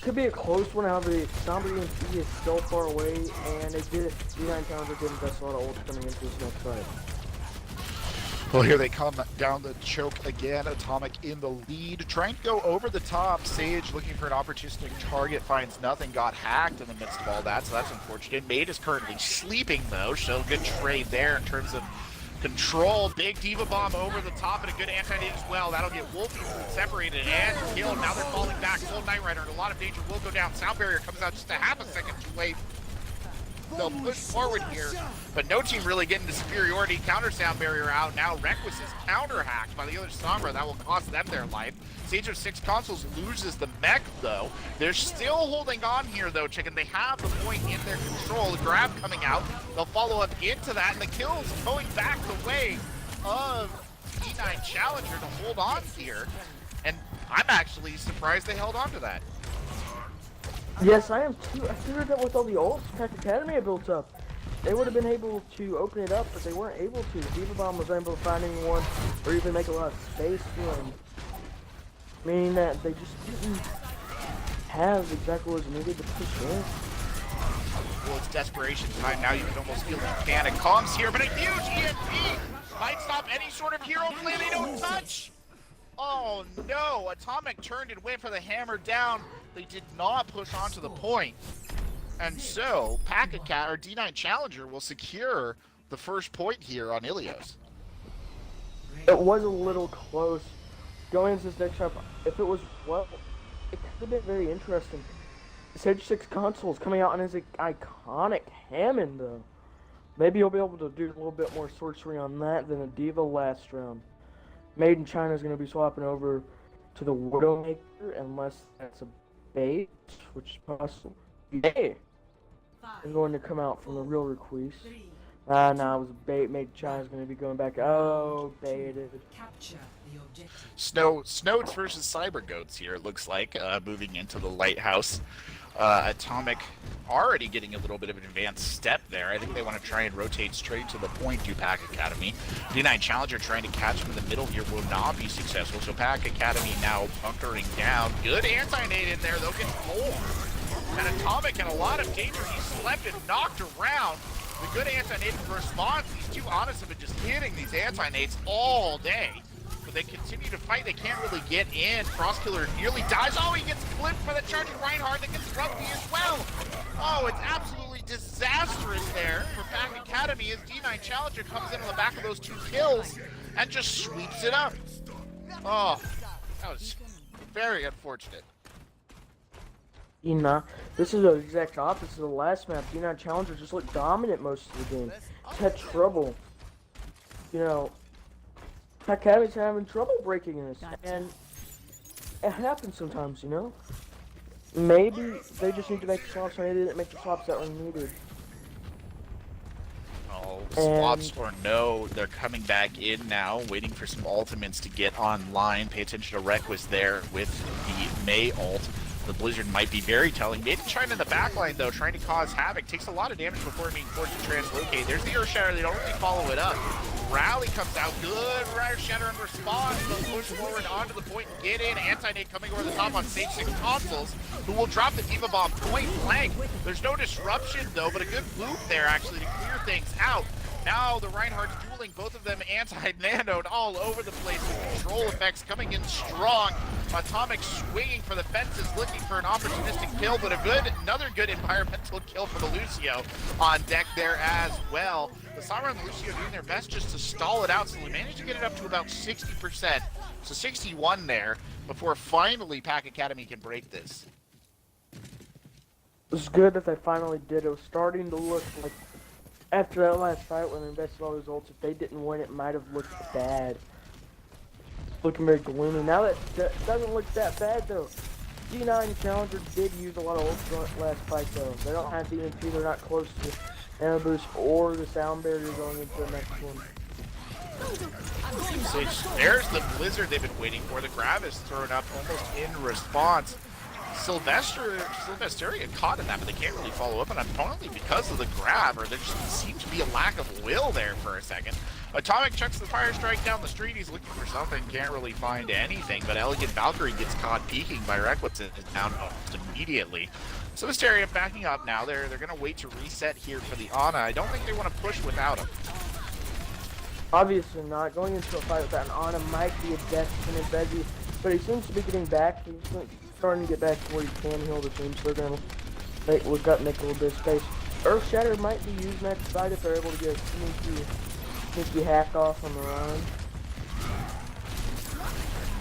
could be a close one, however the Sombra EMP is so far away, and D9 Challenger did invest a lot of ults coming into this next fight. Well, here they come down the choke again. Atomic in the lead, trying to go over the top. Sage looking for an opportunistic target, finds nothing, got hacked in the midst of all that, so that's unfortunate. Made is currently sleeping though, so good trade there in terms of control. Big Diva Bomb over the top and a good anti-nade as well. That'll get Wolfie separated and killed. Now they're falling back. Soul Knight Rider in a lot of danger, will go down. Sound Barrier comes out just a half a second too late. They'll push forward here, but no team really getting the superiority. Counter Sound Barrier out. Now Requus is counter-hacked by the other Sombra. That will cost them their life. Sage of 6 consoles loses the mech, though. They're still holding on here, though, Chicken. They have the point in their control. The grab coming out. They'll follow up into that, and the kills going back the way of D9 Challenger to hold on here. And I'm actually surprised they held on to that. Yes, I am too. I figured that with all the ults Pack Academy had built up, they would have been able to open it up, but they weren't able to. Diva Bomb was able to find anyone or even make a lot of space for him, meaning that they just didn't have exactly what was needed to push in. Well, it's desperation time now. You can almost feel the panic comes here, but a huge EMP might stop any sort of hero play they don't touch. Oh no, Atomic turned and went for the hammer down. They did not push onto the point. And so, D9 Challenger will secure the first point here on Ilios. It was a little close. Going into this next round, if it was, well, it could have been very interesting. Sage 6 consoles coming out on his iconic Hammond, though. Maybe he'll be able to do a little bit more sorcery on that than a Diva last round. Made in China is going to be swapping over to the Widowmaker, unless that's a bait, which is possible. Hey! Is going to come out from the real Requise. No, it was a bait. Made in China is going to be going back. Oh, baited. Capture the objective. Snows versus Cyber Goats here, it looks like, moving into the Lighthouse. Atomic already getting a little bit of an advanced step there. I think they want to try and rotate straight to the point to Pack Academy. D9 Challenger trying to catch him in the middle here will not be successful. So Pack Academy now bunkering down. Good anti-nade in there, though, gets more. And Atomic in a lot of danger. He slept and knocked around. The good anti-nade response. These two Anas have been just hitting these anti-nades all day. But they continue to fight. They can't really get in. Frostkiller nearly dies. Oh, he gets clipped by the charging Reinhardt that gets rugby as well. Oh, it's absolutely disastrous there for Pack Academy as D9 Challenger comes in on the back of those 2 kills and just sweeps it up. Oh, that was very unfortunate. This is the exact opposite of the last map. D9 Challenger just looked dominant most of the game. Had trouble. You know, Pack Academy's having trouble breaking this, and it happens sometimes, you know? Maybe they just need to make the swaps, maybe they didn't make the swaps that were needed. Oh, swaps or no, they're coming back in now, waiting for some ultimates to get online. Pay attention to Requis there with the May ult. The Blizzard might be very telling. Made in China in the backline, though, trying to cause havoc. Takes a lot of damage before being forced to translocate. There's the Earthshatter. They don't really follow it up. Rally comes out. Good Earthshatter in response. They'll push forward onto the point and get in. Anti-nade coming over the top on Sage 6 consoles, who will drop the Diva Bomb point blank. There's no disruption, though, but a good loop there, actually, to clear things out. Now the Reinhardt's dueling, both of them anti-nanoed all over the place with control effects coming in strong. Atomic swinging for the fences, looking for an opportunistic kill, but another good environmental kill for the Lucio on deck there as well. The Sombra and the Lucio doing their best just to stall it out, so they managed to get it up to about 60%. So 61 there before finally Pack Academy can break this. It was good that they finally did. It was starting to look like, after that last fight when they invested all those ults, if they didn't win, it might have looked bad. Looking very gloomy. Now that doesn't look that bad, though. D9 Challenger did use a lot of ults last fight, though. They don't have the EMP, they're not close to Nano Boost or the sound barrier going into the next one. There's the Blizzard they've been waiting for. The grab is thrown up almost in response. Sylvesteria caught in that, but they can't really follow up on it, only because of the grab, or there just seems to be a lack of will there for a second. Atomic chucks the fire strike down the street. He's looking for something, can't really find anything, but Elegant Valkyrie gets caught peeking by Requis and is down almost immediately. Sylvesteria backing up now. They're going to wait to reset here for the Ana. I don't think they want to push without him. Obviously not. Going into a fight without an Ana might be a death in Bezzy, but he seems to be getting back. He's starting to get back to where he can heal the team, so they're going to make a little bit of space. Earthshatter might be used next side if they're able to get a sneaky hack off on the run.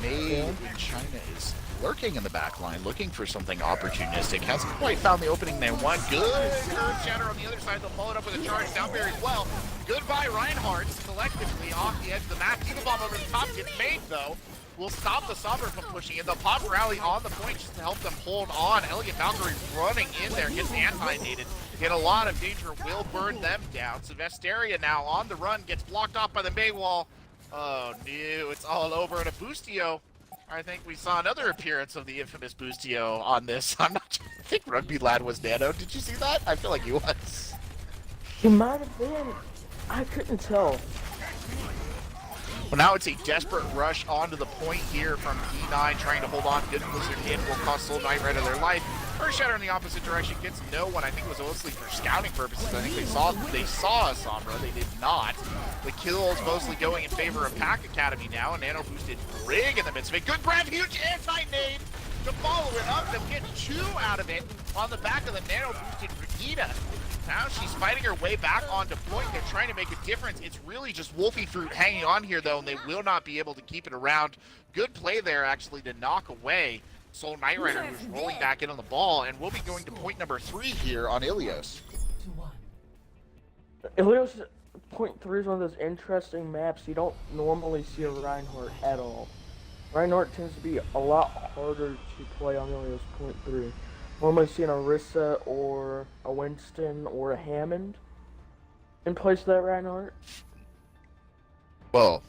Made in China is lurking in the back line, looking for something opportunistic. Hasn't quite found the opening they want. Good Earthshatter on the other side. They'll follow it up with a charge down there as well. Goodbye Reinhardt collectively off the edge of the map. Diva Bomb over the top gets made, though. Will stop the Sombra from pushing in. They'll pop rally on the point just to help them hold on. Elegant Valkyrie running in there, gets anti-nated. In a lot of danger, will burn them down. Sylvesteria now on the run, gets blocked off by the May wall. Oh no, it's all over. And a Boostio. I think we saw another appearance of the infamous Boostio on this. I think Rugby Lad was Nano. Did you see that? I feel like he was. He might have been. I couldn't tell. Well, now it's a desperate rush onto the point here from D9, trying to hold on. Good Blizzard in will cost Soul Knight right of their life. Earthshatter in the opposite direction gets no one. I think it was mostly for scouting purposes. I think they saw a Sombra. They did not. The kills mostly going in favor of Pack Academy now. A nano boosted Brig in the midst of it. Good grab, huge anti-nade to follow it up. They'll get two out of it on the back of the nano-boosted Brigitte. Now she's fighting her way back onto point. They're trying to make a difference. It's really just Wolfie Fruit hanging on here, though, and they will not be able to keep it around. Good play there, actually, to knock away Soul Knight Rider, who's rolling back in on the ball, and we'll be going to point number 3 here on Ilios. Ilios point 3 is one of those interesting maps you don't normally see a Reinhardt at all. Reinhardt tends to be a lot harder to play on Ilios point 3. Normally see an Orisa or a Winston or a Hammond in place of that Reinhardt. Well,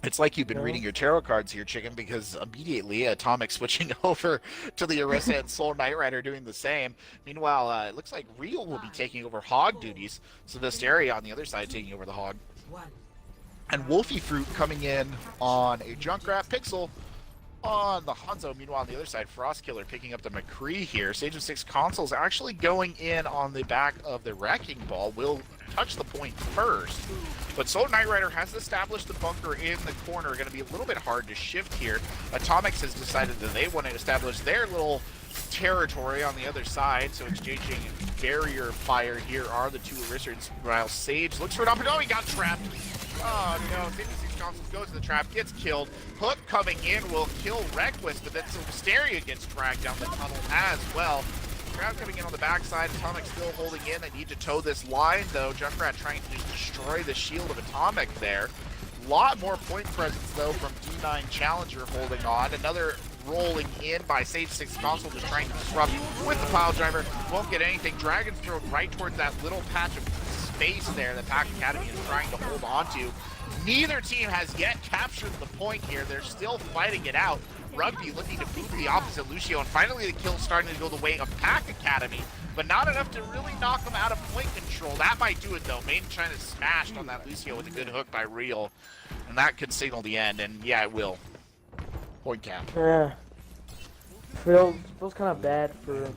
it's like you've been No. reading your tarot cards here, Chicken, because immediately Atomic switching over to the Orisa and Soul Knight Rider doing the same. Meanwhile, it looks like Real will be taking over Hog duties, so Visteria on the other side taking over the Hog. And Wolfie Fruit coming in on a Junkrat Pixel on the Hanzo. Meanwhile, on the other side, Frostkiller picking up the McCree here. Sage of 6 consoles actually going in on the back of the Wrecking Ball. Will touch the point first. But Soul Knight Rider has established the bunker in the corner. Going to be a little bit hard to shift here. Atomics has decided that they want to establish their little territory on the other side. So exchanging barrier fire here are the two Orisards. While Sage looks for an opportunity. Oh, he got trapped. Oh no, 56 consoles goes to the trap, gets killed. Hook coming in will kill Request, but then Wisteria gets dragged down the tunnel as well. Crowd coming in on the backside, Atomic still holding in. They need to toe this line though. Junkrat trying to just destroy the shield of Atomic there. A lot more point presence though from D9 Challenger holding on. Another rolling in by Sage 6 console, just trying to disrupt with the pile driver. Won't get anything. Dragon's thrown right towards that little patch of space there that Pack Academy is trying to hold on to. Neither team has yet captured the point here. They're still fighting it out. Rugby looking to move the opposite Lucio, and finally the kill starting to go the way of Pack Academy, but not enough to really knock them out of point control. That might do it though. Maiden trying to smash on that Lucio with a good hook by Real, and that could signal the end, and yeah, it will. Point cap. Yeah. Feels kind of bad for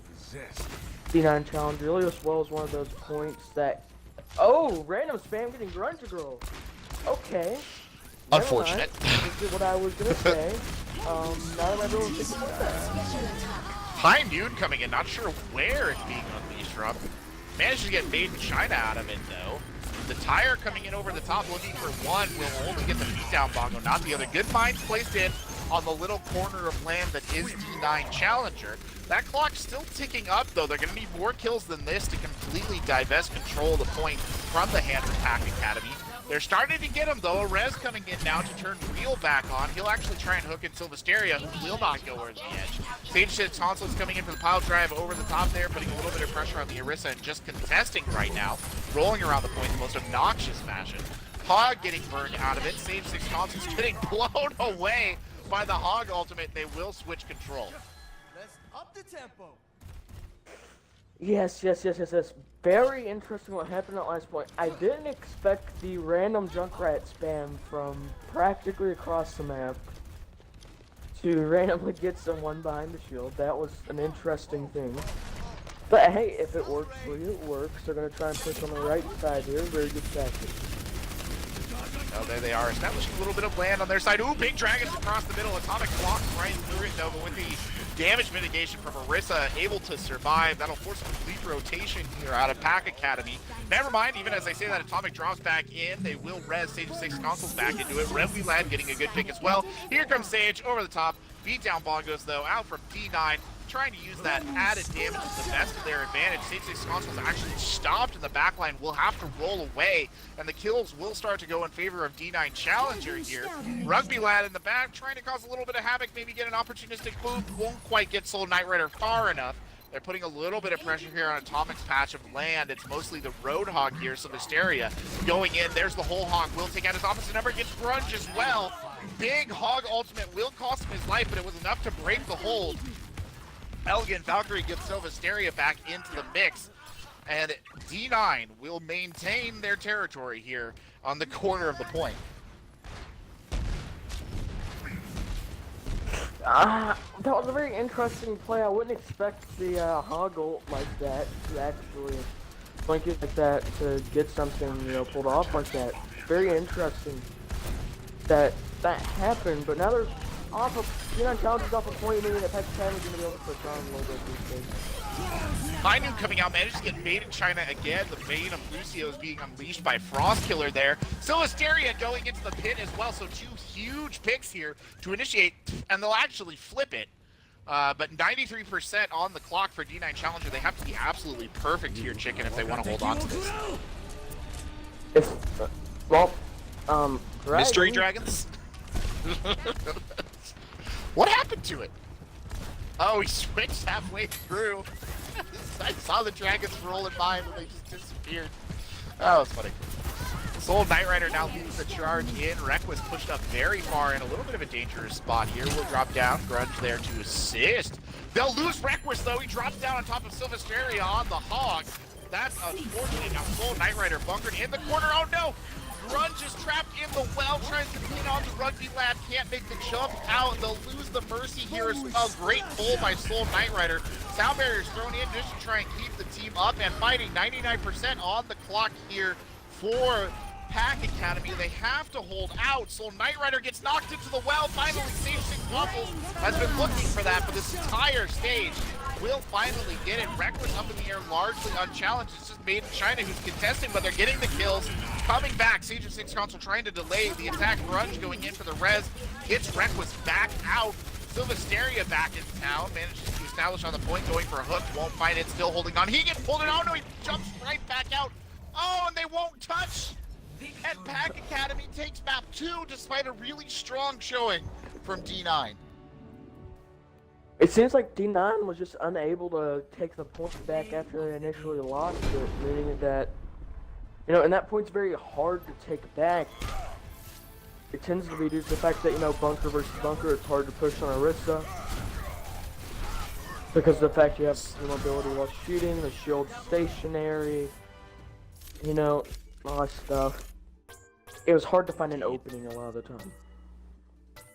D9 Challenger. Ilios Well is one of those points that... Oh! Random spam getting Grunge Girl! Okay. Unfortunate. This is what I was gonna say. Now that everyone's thinking about that. High Noon coming in, not sure where it's being unleashed from. Managed to get Maiden China out of it though. The tire coming in over the top looking for one will only get the beatdown bongo, not the other. Good mines placed in on the little corner of land that is D9 Challenger. That clock's still ticking up though. They're going to need more kills than this to completely divest control of the point from the hand of Pack Academy. They're starting to get him though. Rez coming in now to turn Real back on. He'll actually try and hook in Silvesteria, who will not go over the edge. Sage 6 Console's coming in for the pile drive over the top there, putting a little bit of pressure on the Orisa and just contesting right now. Rolling around the point in the most obnoxious fashion. Hog getting burned out of it. Sage 6 Console's getting blown away by the Hog ultimate. They will switch control. Let's up the tempo. Yes. Very interesting what happened at last point. I didn't expect the random Junkrat spam from practically across the map to randomly get someone behind the shield. That was an interesting thing. But hey, if it works for you, it works. They're going to try and push on the right side here. Very good tactic. Oh, there they are, establishing a little bit of land on their side. Ooh, big dragons across the middle. Atomic blocks right through it, though, but with the damage mitigation from Orisa, able to survive. That'll force a complete rotation here out of Pack Academy. Never mind, even as I say that, Atomic drops back in. They will res Sage 6 consoles back into it. Revly Lad getting a good pick as well. Here comes Sage over the top. Beatdown Bongos, though, out from D9. Trying to use that added damage to the best of their advantage. Sage 6 consoles actually stopped in the backline. Will have to roll away, and the kills will start to go in favor of D9 Challenger here. Rugby Lad in the back, trying to cause a little bit of havoc, maybe get an opportunistic move. Won't quite get Soul Knight Rider far enough. They're putting a little bit of pressure here on Atomic's patch of land. It's mostly the Roadhog here, so Mysteria going in. There's the whole Hog. Will take out his opposite number, gets Grunge as well. Big Hog ultimate will cost him his life, but it was enough to break the hold. Elegant Valkyrie gets Silvesteria back into the mix, and D9 will maintain their territory here on the corner of the point. That was a very interesting play. I wouldn't expect the Hog ult like that to actually blink it like that to get something, pulled off like that. Very interesting that happened, but now there's off of D9 Challenge is off of point, meaning that Pack Academy is going to be able to push on a little bit these days. Mainu coming out, manages to get made in China again. The Bane of Lucio is being unleashed by Frostkiller there. Silisteria going into the pit as well, so 2 huge picks here to initiate, and they'll actually flip it. But 93% on the clock for D9 Challenger. They have to be absolutely perfect here, Chicken, if they want to hold on to this. Mystery Dragons? What happened to it? Oh, he switched halfway through. I saw the dragons rolling by, but they just disappeared. Oh, that's funny. Soul Knight Rider now leads the charge in. Requus pushed up very far in a little bit of a dangerous spot here. Will drop down. Grunge there to assist. They'll lose Requus, though. He drops down on top of Sylvesteria on the Hog. That's unfortunate. Now Soul Knight Rider bunkered in the corner. Oh, no! Grunge is trapped in the well, tries to pin on the Rugby Lad, can't make the jump out. They'll lose the Mercy here as well. Great pull by Soul Knight Rider. Sound Barrier's thrown in just to try and keep the team up and fighting. 99% on the clock here for Pack Academy. They have to hold out. Soul Knight Rider gets knocked into the well. Finally, Sage 6 Waffles has been looking for that for this entire stage. Will finally get it. Reckless up in the air, largely unchallenged. It's just Made in China who's contesting, but they're getting the kills. Coming back, Sage of 6 Console trying to delay the attack. Grunge going in for the res. Gets Reckless back out. Sylvesteria back in town. Manages to establish on the point, going for a hook. Won't find it, still holding on. He gets pulled in. Oh no, he jumps right back out. Oh, and they won't touch. And Pack Academy takes map 2 despite a really strong showing from D9. It seems like D9 was just unable to take the points back after they initially lost it, meaning that, you know, and that point's very hard to take back. It tends to be due to the fact that, you know, bunker versus bunker, it's hard to push on Orisa. Because of the fact you have the mobility while shooting, the shield stationary, you know, all that stuff. It was hard to find an opening a lot of the time.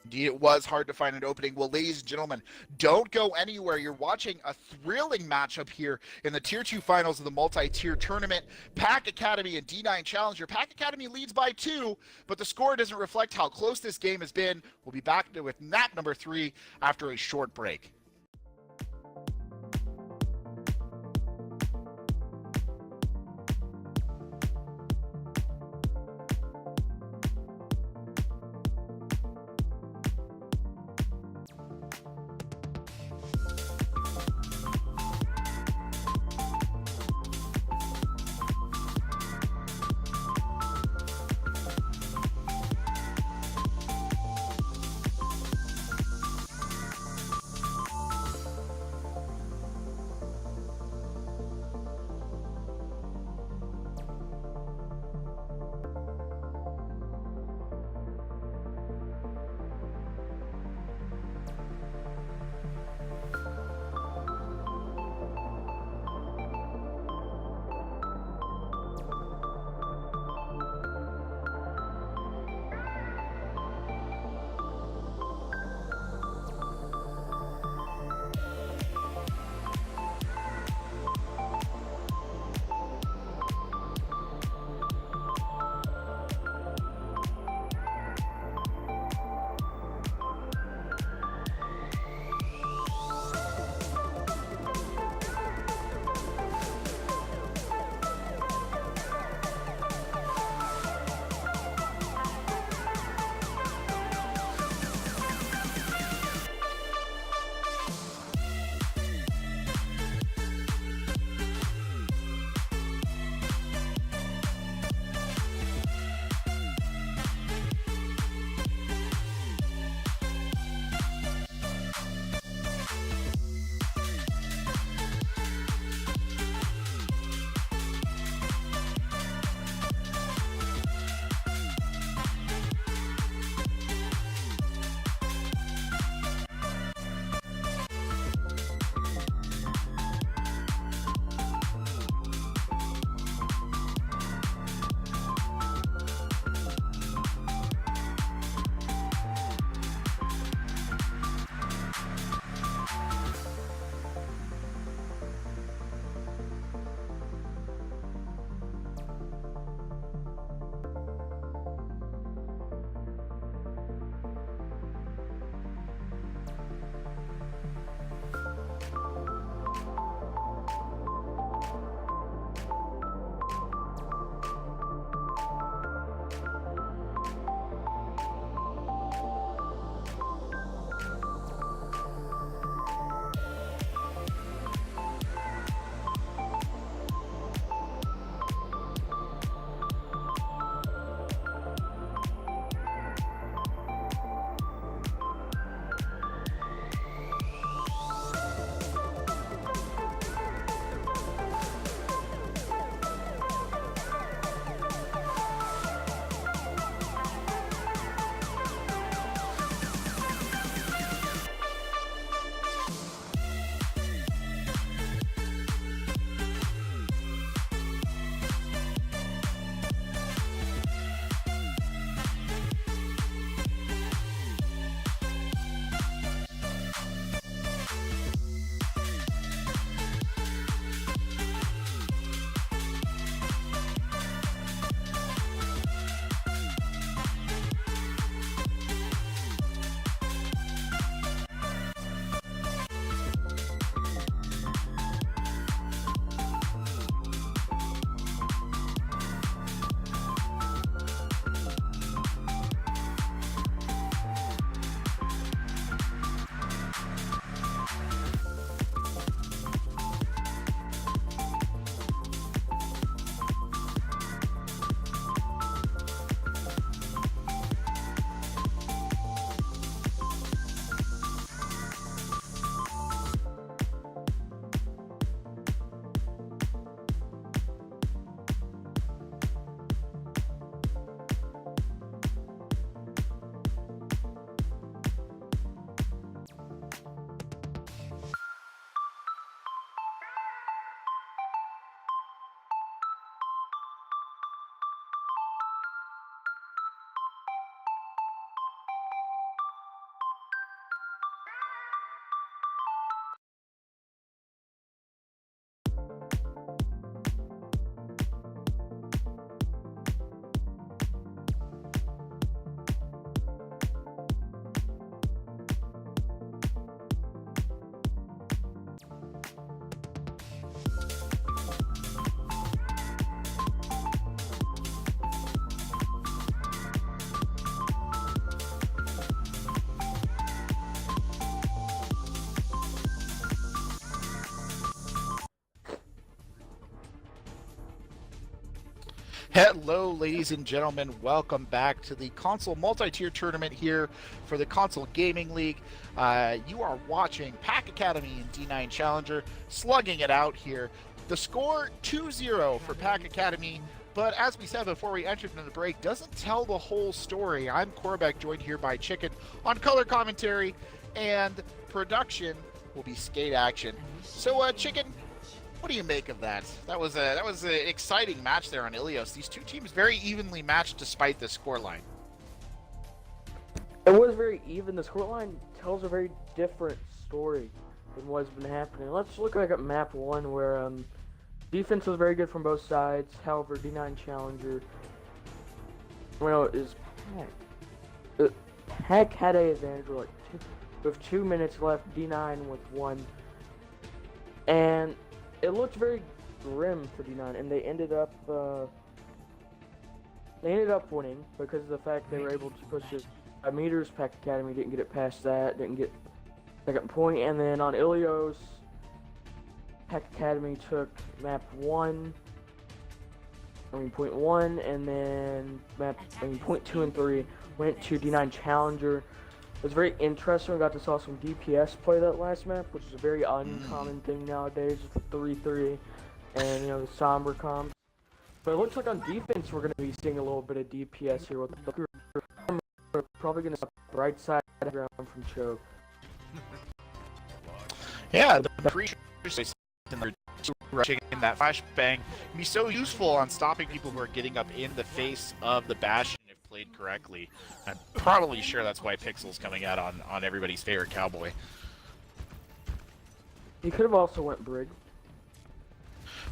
Indeed, it was hard to find an opening. Well, ladies and gentlemen, don't go anywhere. You're watching a thrilling matchup here in the Tier 2 finals of the multi-tier tournament. Pack Academy and D9 Challenger. Pack Academy leads by 2, but the score doesn't reflect how close this game has been. We'll be back with map number 3 after a short break. Hello, ladies and gentlemen. Welcome back to the console multi-tier tournament here for the Console Gaming League. You are watching Pack Academy and D9 Challenger slugging it out here. The score 2-0 for Pack Academy, but as we said before we entered into the break, doesn't tell the whole story. I'm Korbeck, joined here by Chicken on color commentary, and production will be Skate Action. So, Chicken, what do you make of that? That was an exciting match there on Ilios. These two teams very evenly matched despite the scoreline. It was very even. The scoreline tells a very different story than what's been happening. Let's look back at map 1 where defense was very good from both sides. However, D9 Challenger, is Pack had a advantage with 2 minutes left, D9 with 1. And it looked very grim for D9, and they ended up winning because of the fact they were able to push it 5 meters. Pack Academy didn't get it past that, didn't get second point, and then on Ilios, Pack Academy took point 1, and then point 2 and 3 went to D9 Challenger. It was very interesting. We got to saw some DPS play that last map, which is a very uncommon thing nowadays with 3-3 and the somber comps. But it looks like on defense we're going to be seeing a little bit of DPS here with the we're probably going to stop right side of the ground from choke. Yeah, the creatures in that flashbang can be so useful on stopping people who are getting up in the face of the Bastion if played correctly. I'm probably sure that's why Pixel's coming out on everybody's favorite cowboy. He could have also went Brig.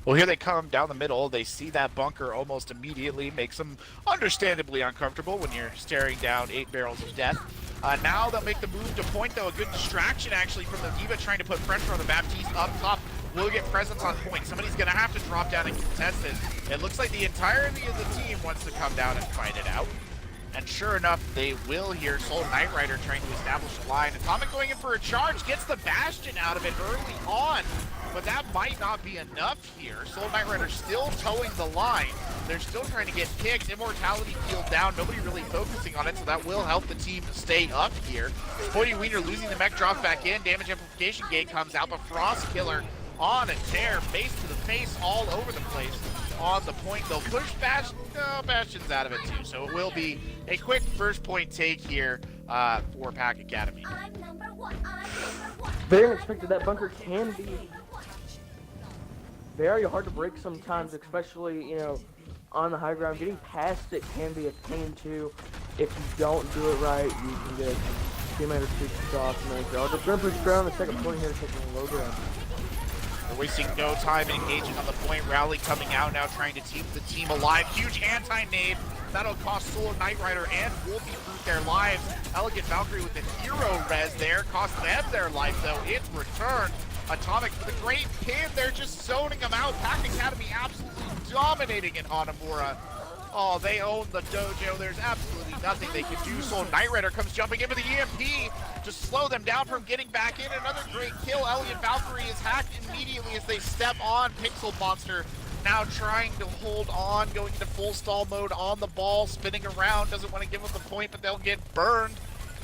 Well, here they come down the middle. They see that bunker almost immediately. Makes them understandably uncomfortable when you're staring down 8 barrels of death. Now they'll make the move to point, though. A good distraction, actually, from the D.Va trying to put pressure on the Baptiste up top. Will get presence on point. Somebody's going to have to drop down and contest it. It looks like the entirety of the team wants to come down and fight it out. And sure enough, they will here. Soul Knight Rider trying to establish a line. Atomic going in for a charge, gets the Bastion out of it early on. But that might not be enough here. Soul Knight Rider still towing the line. They're still trying to get kicked. Immortality field down. Nobody really focusing on it, so that will help the team stay up here. Spoity Wiener losing the mech, drops back in. Damage amplification gate comes out, but Frost Killer on a tear, face to the face, all over the place. On the point, they'll push Bastion. No, Bastion's out of it too. So it will be a quick first point take here for Pack Academy. Very unexpected. That bunker can be very hard to break sometimes, especially on the high ground. Getting past it can be a pain too. If you don't do it right, you can get teammate or two off. They're going to push ground. The second point here is taking a low ground. They're wasting no time engaging on the point. Rally coming out now, trying to keep the team alive. Huge anti-nade. That'll cost Soul Knight Rider and Wolfie Fruit their lives. Elegant Valkyrie with the hero res there. Cost them their life, though, in return. Atomic with a great pin. They're just zoning them out. Pack Academy absolutely dominating in Hanamura. Oh, they own the dojo. There's absolutely nothing they can do. Soul Knight Rider comes jumping in with the EMP to slow them down from getting back in. Another great kill. Elliot Valkyrie is hacked immediately as they step on Pixel Monster. Now trying to hold on, going into full stall mode on the ball, spinning around. Doesn't want to give up the point, but they'll get burned.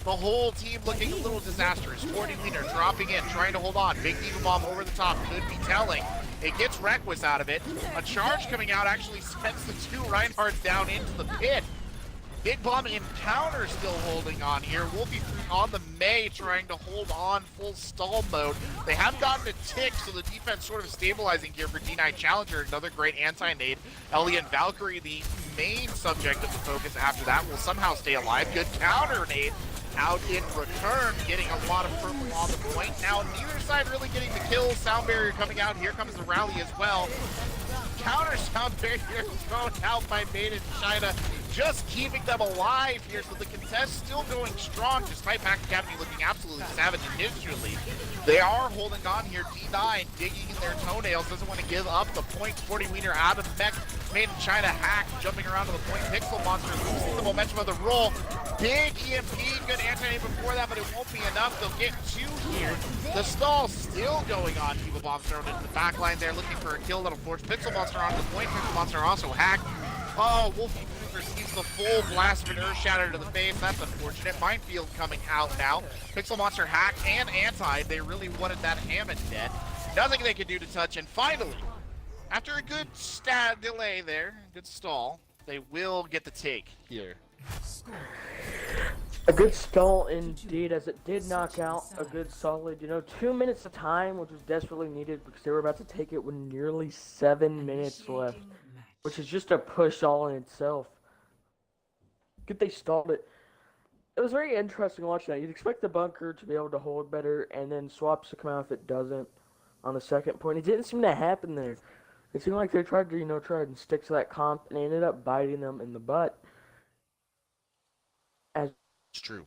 The whole team looking a little disastrous. 40 Wiener dropping in, trying to hold on. Big D.Va Bomb over the top, could be telling. It gets Requus out of it. A charge coming out actually sends the 2 Reinhardts down into the pit. Big Bomb Encounter still holding on here. Wolfie on the May trying to hold on full stall mode. They have gotten a tick, so the defense sort of stabilizing here for D9 Challenger. Another great anti-nade. Ellie and Valkyrie, the main subject of the focus after that, will somehow stay alive. Good counter nade out in return, getting a lot of purple on the point. Now neither side really getting the kills. Sound barrier coming out. Here comes the rally as well. Counter sound barrier thrown out by Made in China, just keeping them alive here. So the contest still going strong, despite Pack Academy looking absolutely savage initially. They are holding on here. D9 digging in their toenails, doesn't want to give up the point. 40 Wiener out of mech. Made in China hack, jumping around to the point. Pixel Monster losing the momentum of the roll. Big EMP, good anti-nade before that, but it won't be enough. They'll get 2 here. The stall still going on. D.Va Bomb thrown into the back line there, looking for a kill that'll force Pixel Monster onto the point. Pixel Monster also hacked. Oh, Wolfie receives the full blast of an Earth Shatter to the face. That's unfortunate. Minefield coming out now. Pixel Monster hacked and anti. They really wanted that Hammond dead. Nothing they could do to touch. And finally, after a good delay there, good stall, they will get the take here. A good stall indeed, as it did knock out a good solid, 2 minutes of time, which was desperately needed because they were about to take it with nearly 7 minutes left, which is just a push all in itself. Good they stalled it. It was very interesting watching that. You'd expect the bunker to be able to hold better, and then swaps to come out if it doesn't on the second point. It didn't seem to happen there. It seemed like they tried to, try and stick to that comp, and they ended up biting them in the butt. It's true.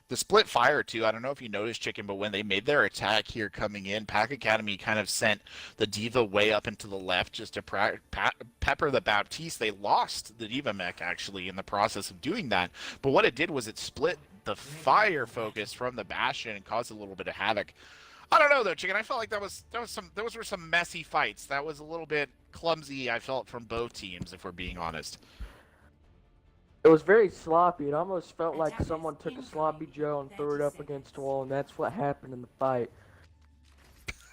The split fire, too, I don't know if you noticed, Chicken, but when they made their attack here coming in, Pack Academy kind of sent the Diva way up into the left just to pepper the Baptiste. They lost the Diva mech, actually, in the process of doing that. But what it did was it split the fire focus from the Bastion and caused a little bit of havoc. I don't know, though, Chicken. I felt like those were some messy fights. That was a little bit clumsy, I felt, from both teams, if we're being honest. It was very sloppy. It almost felt like someone took a sloppy Joe and threw it up against a wall, and that's what happened in the fight.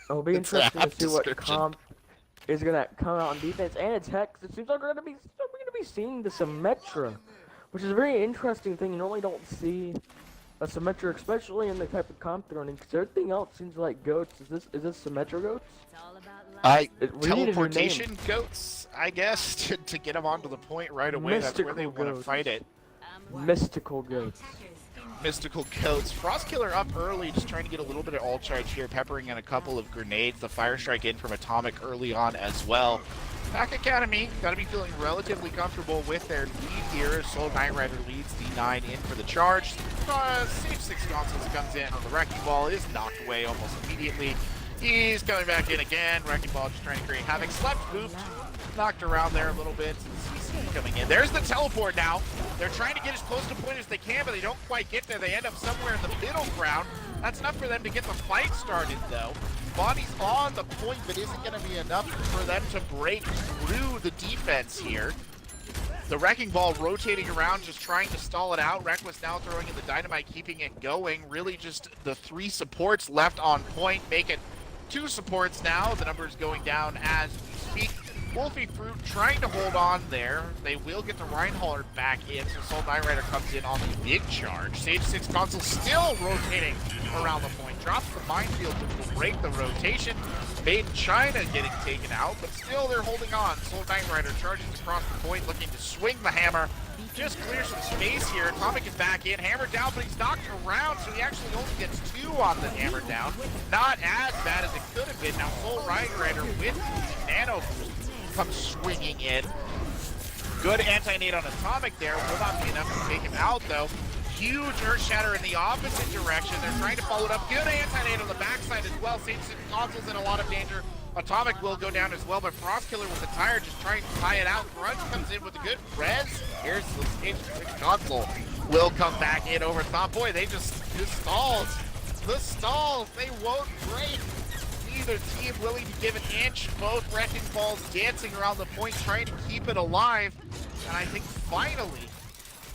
It'll be interesting to see what comp is going to come out on defense and attack. It seems like we're going to be seeing the Symmetra, which is a very interesting thing. You normally don't see a Symmetra, especially in the type of comp they're running, because everything else seems like goats. Is this Symmetra goats? Teleportation goats, I guess, to get them onto the point right away. That's where they want to fight it. Mystical goats. Mystical goats. Frostkiller up early, just trying to get a little bit of ult charge here, peppering in a couple of grenades. The Fire Strike in from Atomic early on as well. Pack Academy got to be feeling relatively comfortable with their lead here. Soul Knight Rider leads D9 in for the charge. Safe 6 consoles comes in on the Wrecking Ball, is knocked away almost immediately. He's coming back in again. Wrecking Ball just trying to create havoc. Slept, booped, knocked around there a little bit. CC coming in. There's the teleport now. They're trying to get as close to point as they can, but they don't quite get there. They end up somewhere in the middle ground. That's enough for them to get the fight started, though. Bonnie's on the point, but isn't going to be enough for them to break through the defense here. The Wrecking Ball rotating around, just trying to stall it out. Reckless now throwing in the Dynamite, keeping it going. Really just the 3 supports left on point, make it 2 supports now. The numbers going down as we speak. Wolfie Fruit trying to hold on there. They will get the Reinhardt back in, so Soul Knight Rider comes in on the big charge. Sage 6 console still rotating around the point. Drops the minefield, which will break the rotation. Made in China getting taken out, but still they're holding on. Soul Knight Rider charges across the point, looking to swing the hammer. Just clear some space here. Atomic is back in. Hammer down, but he's knocked around, so he actually only gets 2 on the hammer down. Not as bad as it could have been. Now Soul Knight Rider with the nano comes swinging in. Good anti-nade on Atomic there. Will not be enough to take him out, though. Huge Earth Shatter in the opposite direction. They're trying to follow it up. Good anti-nade on the backside as well. Sage 6 console's in a lot of danger. Atomic will go down as well, but Frostkiller with the tire just trying to tie it out. Grunge comes in with a good res. Here's the Stage 6 console. Will come back in over top. Boy, they just stalled. The stalls, they won't break. Neither team willing to give an inch. Both Wrecking Balls dancing around the point, trying to keep it alive. And I think finally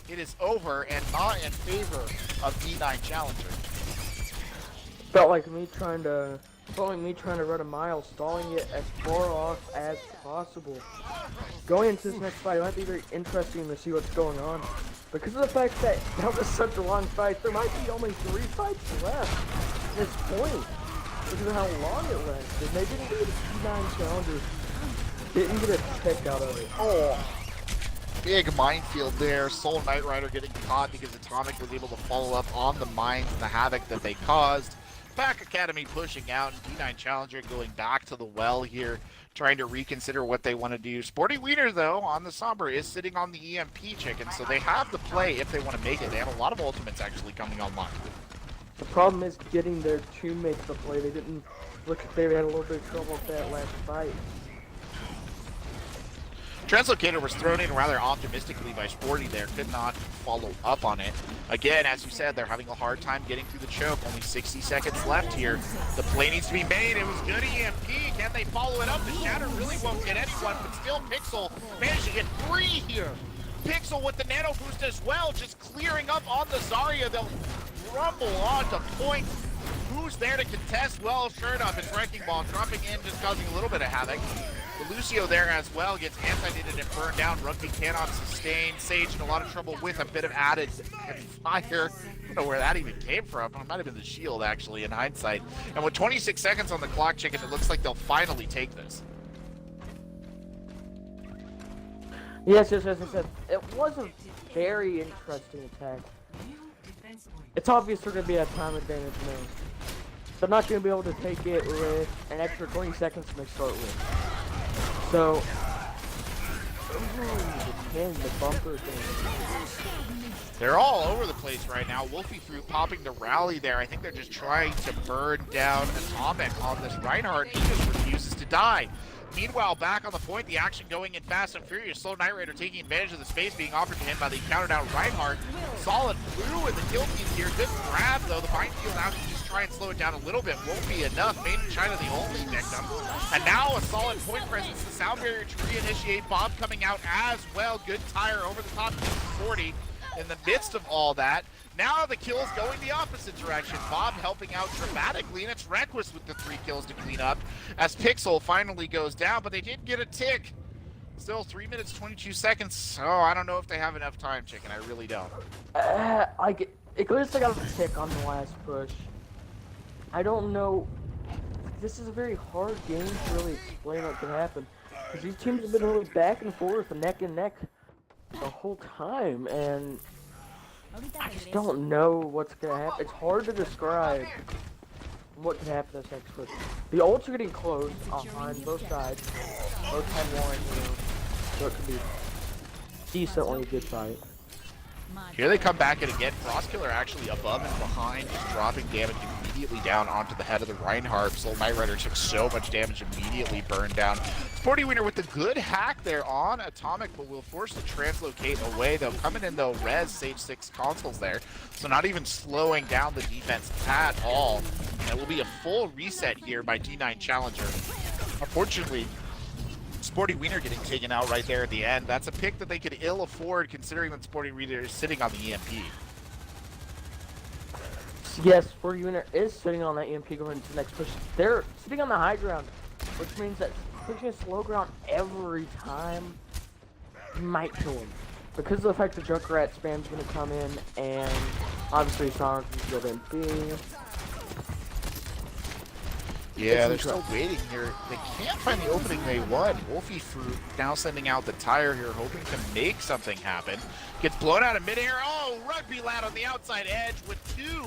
it is over and not in favor of D9 Challenger. Felt like me trying to run a mile, stalling it as far off as possible. Going into this next fight, it might be very interesting to see what's going on. Because of the fact that that was such a long fight, there might be only 3 fights left at this point. Because of how long it lasted. They didn't get a D9 Challenger. Didn't get a pick out of it. Oh, big minefield there. Soul Knight Rider getting caught because Atomic was able to follow up on the mines and the havoc that they caused. Pack Academy pushing out, and D9 Challenger going back to the well here, trying to reconsider what they want to do. Sporty Wiener, though, on the Sombra is sitting on the EMP chicken, so they have the play if they want to make it. They have a lot of ultimates actually coming online. The problem is getting there to make the play. They didn't look like they had a little bit of trouble with that last fight. Translocator was thrown in rather optimistically by Sporty there, could not follow up on it. Again, as you said, they're having a hard time getting through the choke. Only 60 seconds left here. The play needs to be made. It was good EMP. Can they follow it up? The Shatter really won't get anyone, but still Pixel managed to get 3 here. Pixel with the nano boost as well, just clearing up on the Zarya. They'll rumble on to point. Who's there to contest? Well, sure enough, it's Wrecking Ball dropping in, just causing a little bit of havoc. The Lucio there as well gets anti-knitted and burned down. Rugby cannot sustain. Sage in a lot of trouble with a bit of added fire. I don't know where that even came from. It might have been the shield, actually, in hindsight. And with 26 seconds on the clock, Chicken, it looks like they'll finally take this. Yes, as I said, it was a very interesting attack. It's obvious they're going to be at time advantage now. They're not going to be able to take it with an extra 20 seconds to start with. So, the bumper thing. They're all over the place right now. Wolfie Fruit popping the rally there. I think they're just trying to burn down Atomic on this Reinhardt. He just refuses to die. Meanwhile, back on the point, the action going in fast and furious. Slow Knight Raider taking advantage of the space being offered to him by the countered out Reinhardt. Solid blue in the kill team here. Good grab, though. The bind field out to just try and slow it down a little bit. Won't be enough. Made in China the only victim. And now a solid point presence. The sound barrier to reinitiate. Bob coming out as well. Good tire over the top. 40 in the midst of all that. Now the kills going the opposite direction. Bob helping out dramatically, and it's Requus with the 3 kills to clean up as Pixel finally goes down, but they did get a tick. Still 3 minutes, 22 seconds. Oh, I don't know if they have enough time, Chicken. I really don't. It goes they got a tick on the last push. I don't know. This is a very hard game to really explain what could happen. Because these teams have been really back and forth, neck and neck the whole time, and I just don't know what's gonna happen. It's hard to describe what could happen this next push. The ults are getting close on both sides. Both have one, so it could be decently a good fight. Here they come back, and again, Frostkiller actually above and behind, just dropping damage immediately down onto the head of the Reinhardt. Soul Knight Rider took so much damage, immediately burned down. Sporty Wiener with the good hack there on Atomic, but will force the translocate away. They'll come in, they'll res Sage 6 consoles there, so not even slowing down the defense at all. And it will be a full reset here by D9 Challenger. Unfortunately, Sporty Wiener getting taken out right there at the end. That's a pick that they could ill afford, considering that Sporty Wiener is sitting on the EMP. Yes, Sporty Wiener is sitting on that EMP going into the next push. They're sitting on the high ground, which means that pushing a slow ground every time might kill him. Because of the fact that Junkrat spam's going to come in, and obviously Sonic can kill MP. Yeah, they're still waiting here. They can't find the opening they want. Wolfie Fruit now sending out the tire here, hoping to make something happen. Gets blown out of midair. Oh, Rugby Lad on the outside edge with 2.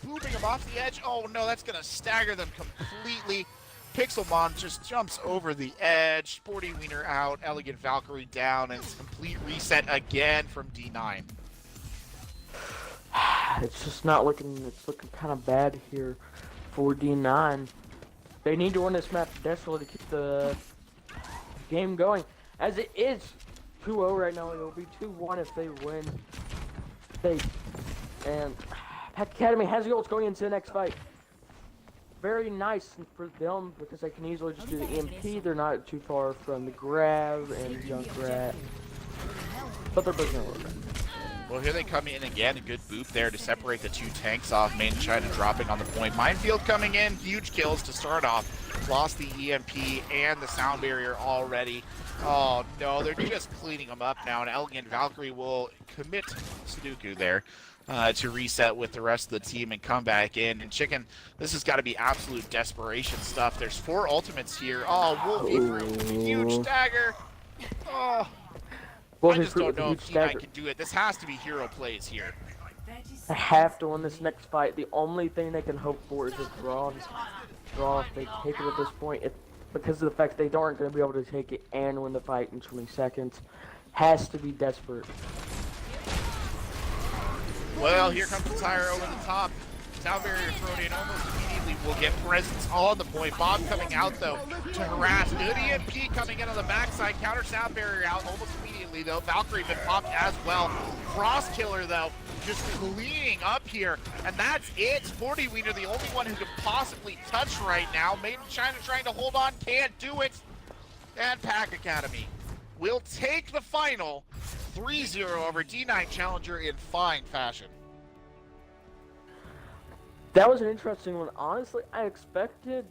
Booping him off the edge. Oh no, that's going to stagger them completely. Pixelmon just jumps over the edge. Sporty Wiener out. Elegant Valkyrie down. And it's a complete reset again from D9. It's just not looking, it's looking kind of bad here for D9. They need to win this match desperately to keep the game going. As it is 2-0 right now, it'll be 2-1 if they win. And Pack Academy has the ults going into the next fight. Very nice for them because they can easily just do the EMP. They're not too far from the grab and Junkrat. But they're both gonna work. Well, here they come in again. A good boop there to separate the 2 tanks off. Main China dropping on the point. Minefield coming in. Huge kills to start off. Lost the EMP and the sound barrier already. Oh, no. They're just cleaning them up now. And Elegant Valkyrie will commit Sudoku there to reset with the rest of the team and come back in. And Chicken, this has got to be absolute desperation stuff. There's 4 ultimates here. Oh, Wolfie Fruit. Huge dagger. Oh. I just don't know if D9 can do it. This has to be hero plays here. They have to win this next fight. The only thing they can hope for is a draw. Draw if they take it at this point. Because of the fact they aren't going to be able to take it and win the fight in 20 seconds. Has to be desperate. Well, here comes the tire over the top. Sound barrier thrown in almost immediately. immediately will get presence on the point. Bob coming out, though, to harass. Good EMP coming in on the backside. Counter sound barrier out almost immediately, though. Valkyrie been popped as well. Frost Killer, though, just cleaning up here. And that's it. 40 Wiener, the only one who could possibly touch right now. Made in China trying to hold on. Can't do it. And Pack Academy will take the final 3-0 over D9 Challenger in fine fashion. That was an interesting one. Honestly, I expected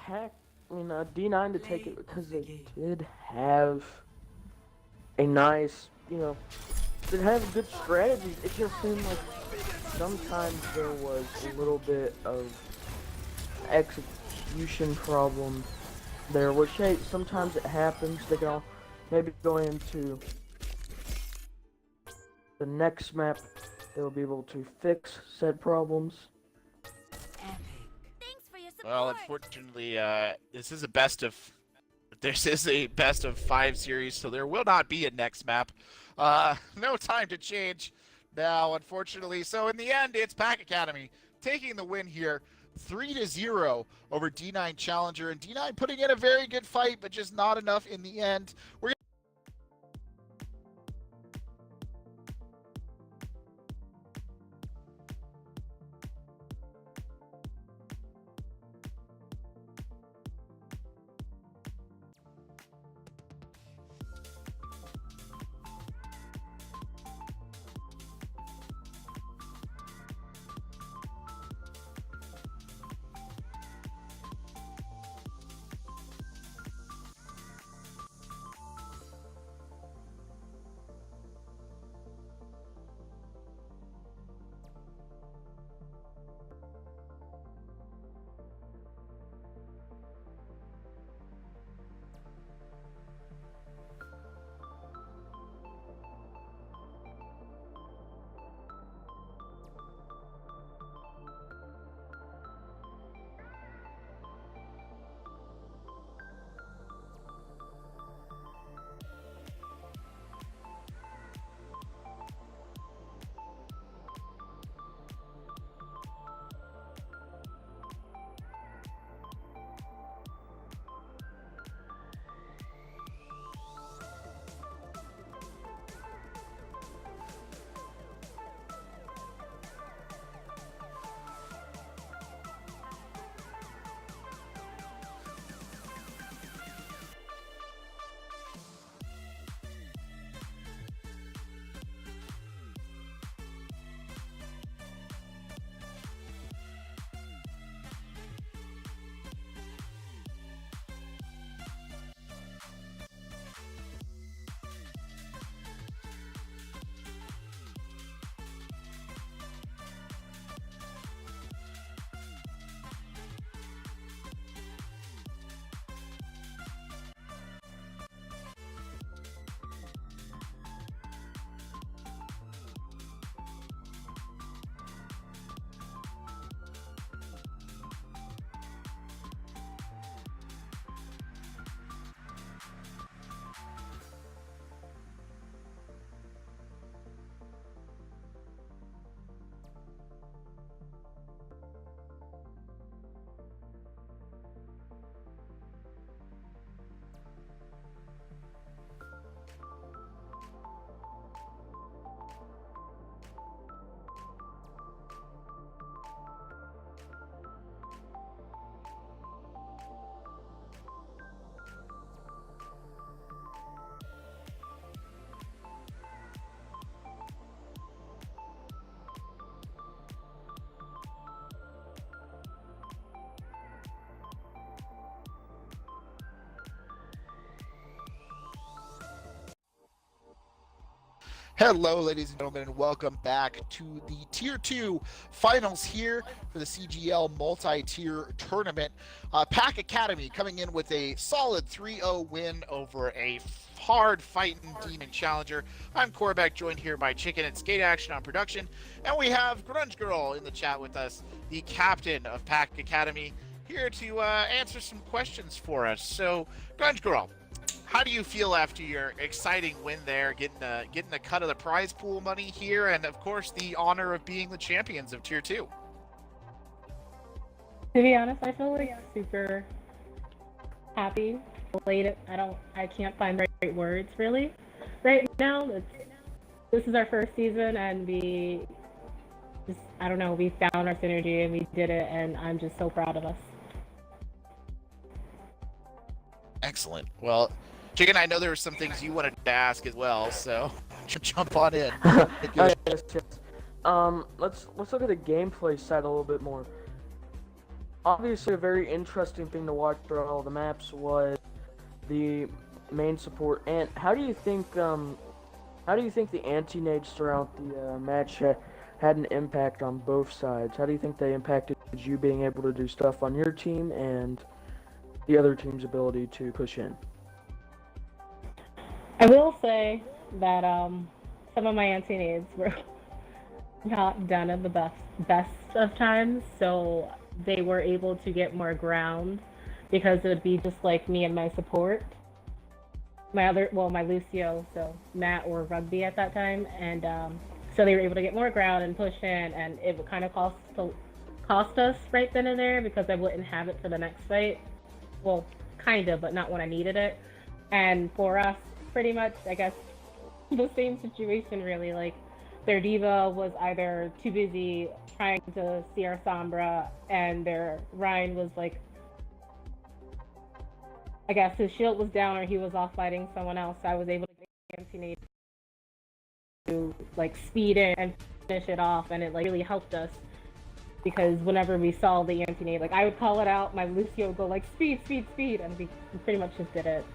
D9 to take it because they did have a nice, they have good strategies. It just seemed like sometimes there was a little bit of execution problem there, which, hey, sometimes it happens. They can maybe go into the next map. They'll be able to fix said problems. Well, unfortunately, this is a best of 5 series, so there will not be a next map. No time to change now, unfortunately. So in the end, it's Pack Academy taking the win here, 3-0 over D9 Challenger, and D9 putting in a very good fight, but just not enough in the end. We're Hello, ladies and gentlemen, and welcome back to the Tier 2 finals here for the CGL multi-tier tournament. Pack Academy coming in with a solid 3-0 win over a hard-fighting D9 Challenger. I'm Corback, joined here by Chicken and Skate Action on production, and we have Grunge Girl in the chat with us, the captain of Pack Academy, here to answer some questions for us. So, Grunge Girl, how do you feel after your exciting win there, getting a cut of the prize pool money here, and of course the honor of being the champions of Tier 2? To be honest, I feel like super happy, elated. I can't find the right words really right now. This is our first season, and we just, I don't know, we found our synergy and we did it, and I'm just so proud of us. Excellent. Well, Chicken, I know there were some things you wanted to ask as well, so jump on in. Yes, yes. Let's look at the gameplay side a little bit more. Obviously, a very interesting thing to watch through all the maps was the main support. And how do you think the anti-nades throughout the match had an impact on both sides? How do you think they impacted you being able to do stuff on your team and the other team's ability to push in? I will say that some of my anti-nades were not done at the best of times, so they were able to get more ground because it would be just like me and my support. My Lucio, so Matt or Rugby at that time, and so they were able to get more ground and push in, and it would kind of cost us right then and there because I wouldn't have it for the next fight. Well, kind of, but not when I needed it. And for us, pretty much, I guess, the same situation really. Like, their diva was either too busy trying to see our Sombra, and their Ryan was like, I guess his shield was down or he was off fighting someone else. So I was able to get anti-nade to like speed in and finish it off, and it like really helped us because whenever we saw the anti-nade, like I would call it out, my Lucio would go like speed, speed, speed, and we pretty much just did it.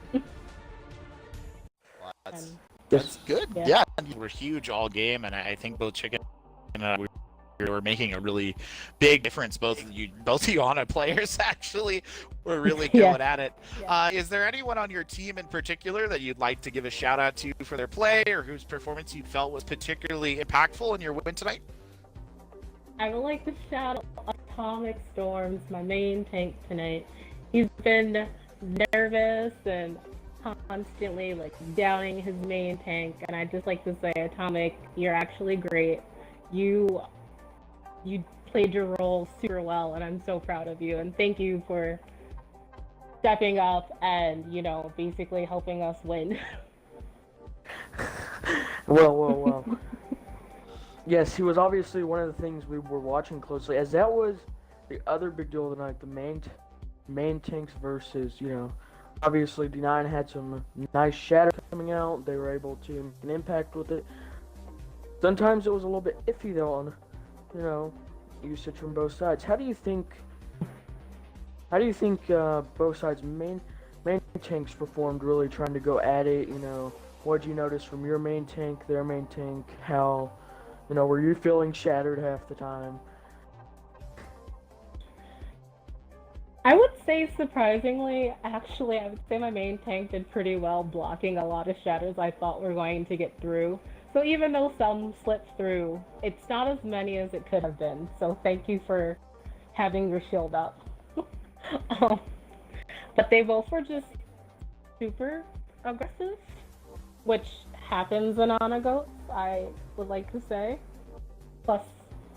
Well, that's good. Yeah. Yeah, you were huge all game, and I think both Chicken and we were making a really big difference. Both of you Honda players actually were really going at it. Yeah. Is there anyone on your team in particular that you'd like to give a shout out to for their play, or whose performance you felt was particularly impactful in your win tonight? I would like to shout out Atomic Storms, my main tank tonight. He's been nervous and constantly like downing his main tank, and I'd just like to say, Atomic, you're actually great. You played your role super well, and I'm so proud of you, and thank you for stepping up and, you know, basically helping us win. Well. Yes, he was obviously one of the things we were watching closely, as that was the other big deal of the night, the main tanks versus, you know, obviously D9 had some nice shatter coming out. They were able to make an impact with it. Sometimes it was a little bit iffy though on, you know, usage from both sides. How do you think both sides main tanks performed, really trying to go at it? You know, what did you notice from your main tank, their main tank? How, you know, were you feeling shattered half the time? I would say surprisingly, actually, I would say my main tank did pretty well blocking a lot of shatters I thought were going to get through. So even though some slipped through, it's not as many as it could have been. So thank you for having your shield up. But they both were just super aggressive, which happens in Ana goats, I would like to say. Plus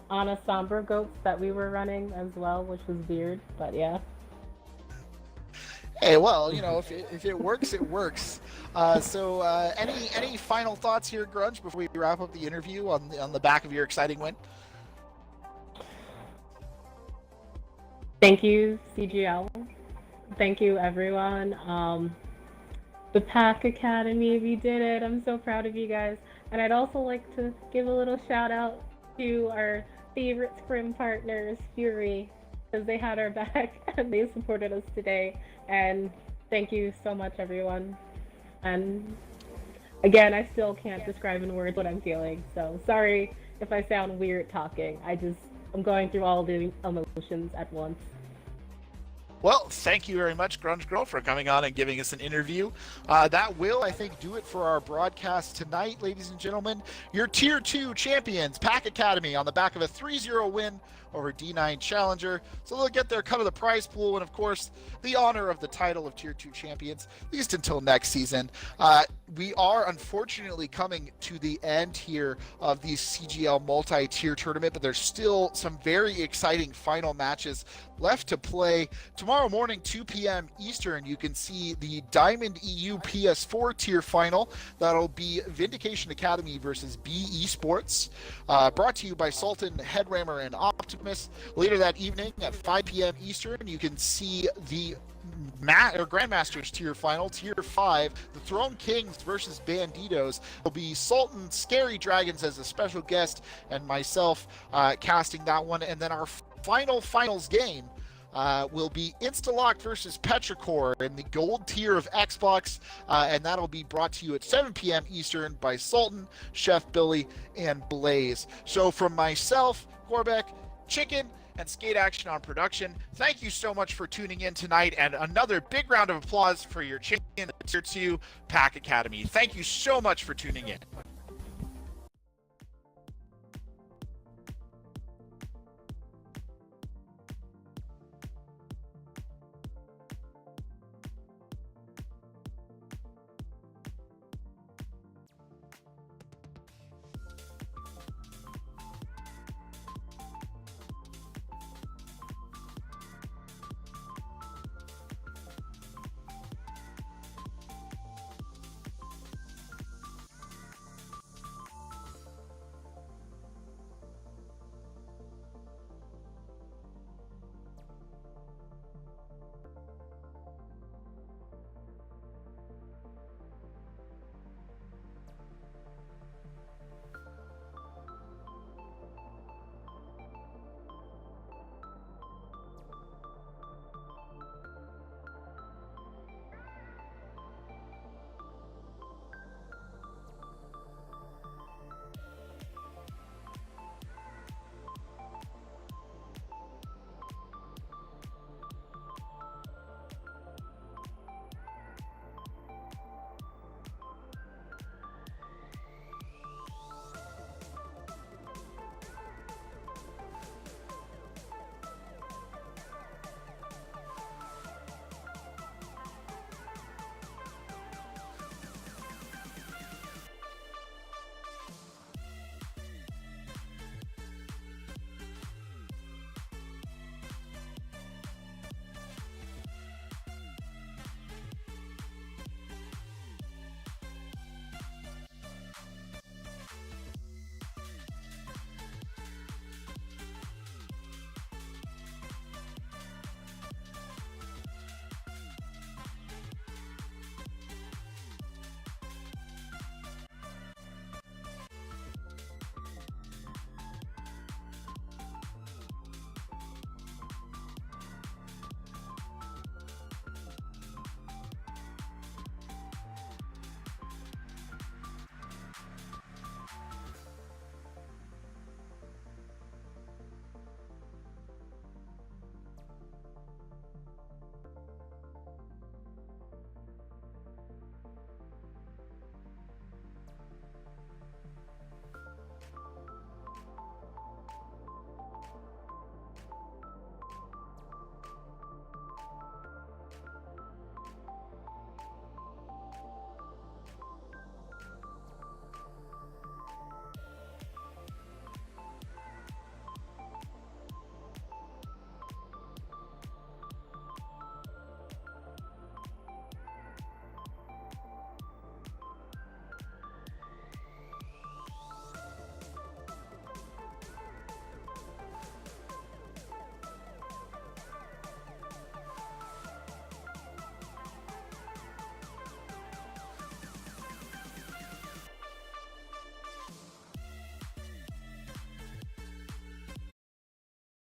Ana Sombra goats that we were running as well, which was weird, but yeah. Hey, well, you know, if it works, it works. So, any final thoughts here, Grunge, before we wrap up the interview on the back of your exciting win? Thank you, CGL. Thank you, everyone. The Pack Academy, we did it. I'm so proud of you guys. And I'd also like to give a little shout out to our favorite scrim partners, Fury, because they had our back and they supported us today. And thank you so much, everyone. And again, I still can't describe in words what I'm feeling. So sorry if I sound weird talking. I'm going through all the emotions at once. Well, thank you very much, Grunge Girl, for coming on and giving us an interview. That will, I think, do it for our broadcast tonight, ladies and gentlemen. Your Tier 2 champions, Pack Academy, on the back of a 3-0 win over D9 Challenger. So they'll get their cut of the prize pool and, of course, the honor of the title of Tier 2 champions, at least until next season. We are unfortunately coming to the end here of the CGL multi-tier tournament, but there's still some very exciting final matches left to play. Tomorrow morning, 2 p.m. Eastern, you can see the Diamond EU PS4 tier final. That'll be Vindication Academy versus B Esports, brought to you by Sultan, Headrammer, and Optimus. Later that evening at 5 p.m. Eastern, you can see the Grandmasters tier final, tier 5, the Throne Kings versus Banditos. There'll be Sultan, Scary Dragons as a special guest, and myself casting that one. And then our finals game will be Instalock versus Petrichor in the gold tier of Xbox, and that'll be brought to you at 7 p.m. Eastern by Sultan, Chef Billy, and Blaze. So from myself, Gorbeck, Chicken, and Skate Action on production, thank you so much for tuning in tonight, and another big round of applause for your champion, Tier 2 Pack Academy. Thank you so much for tuning in.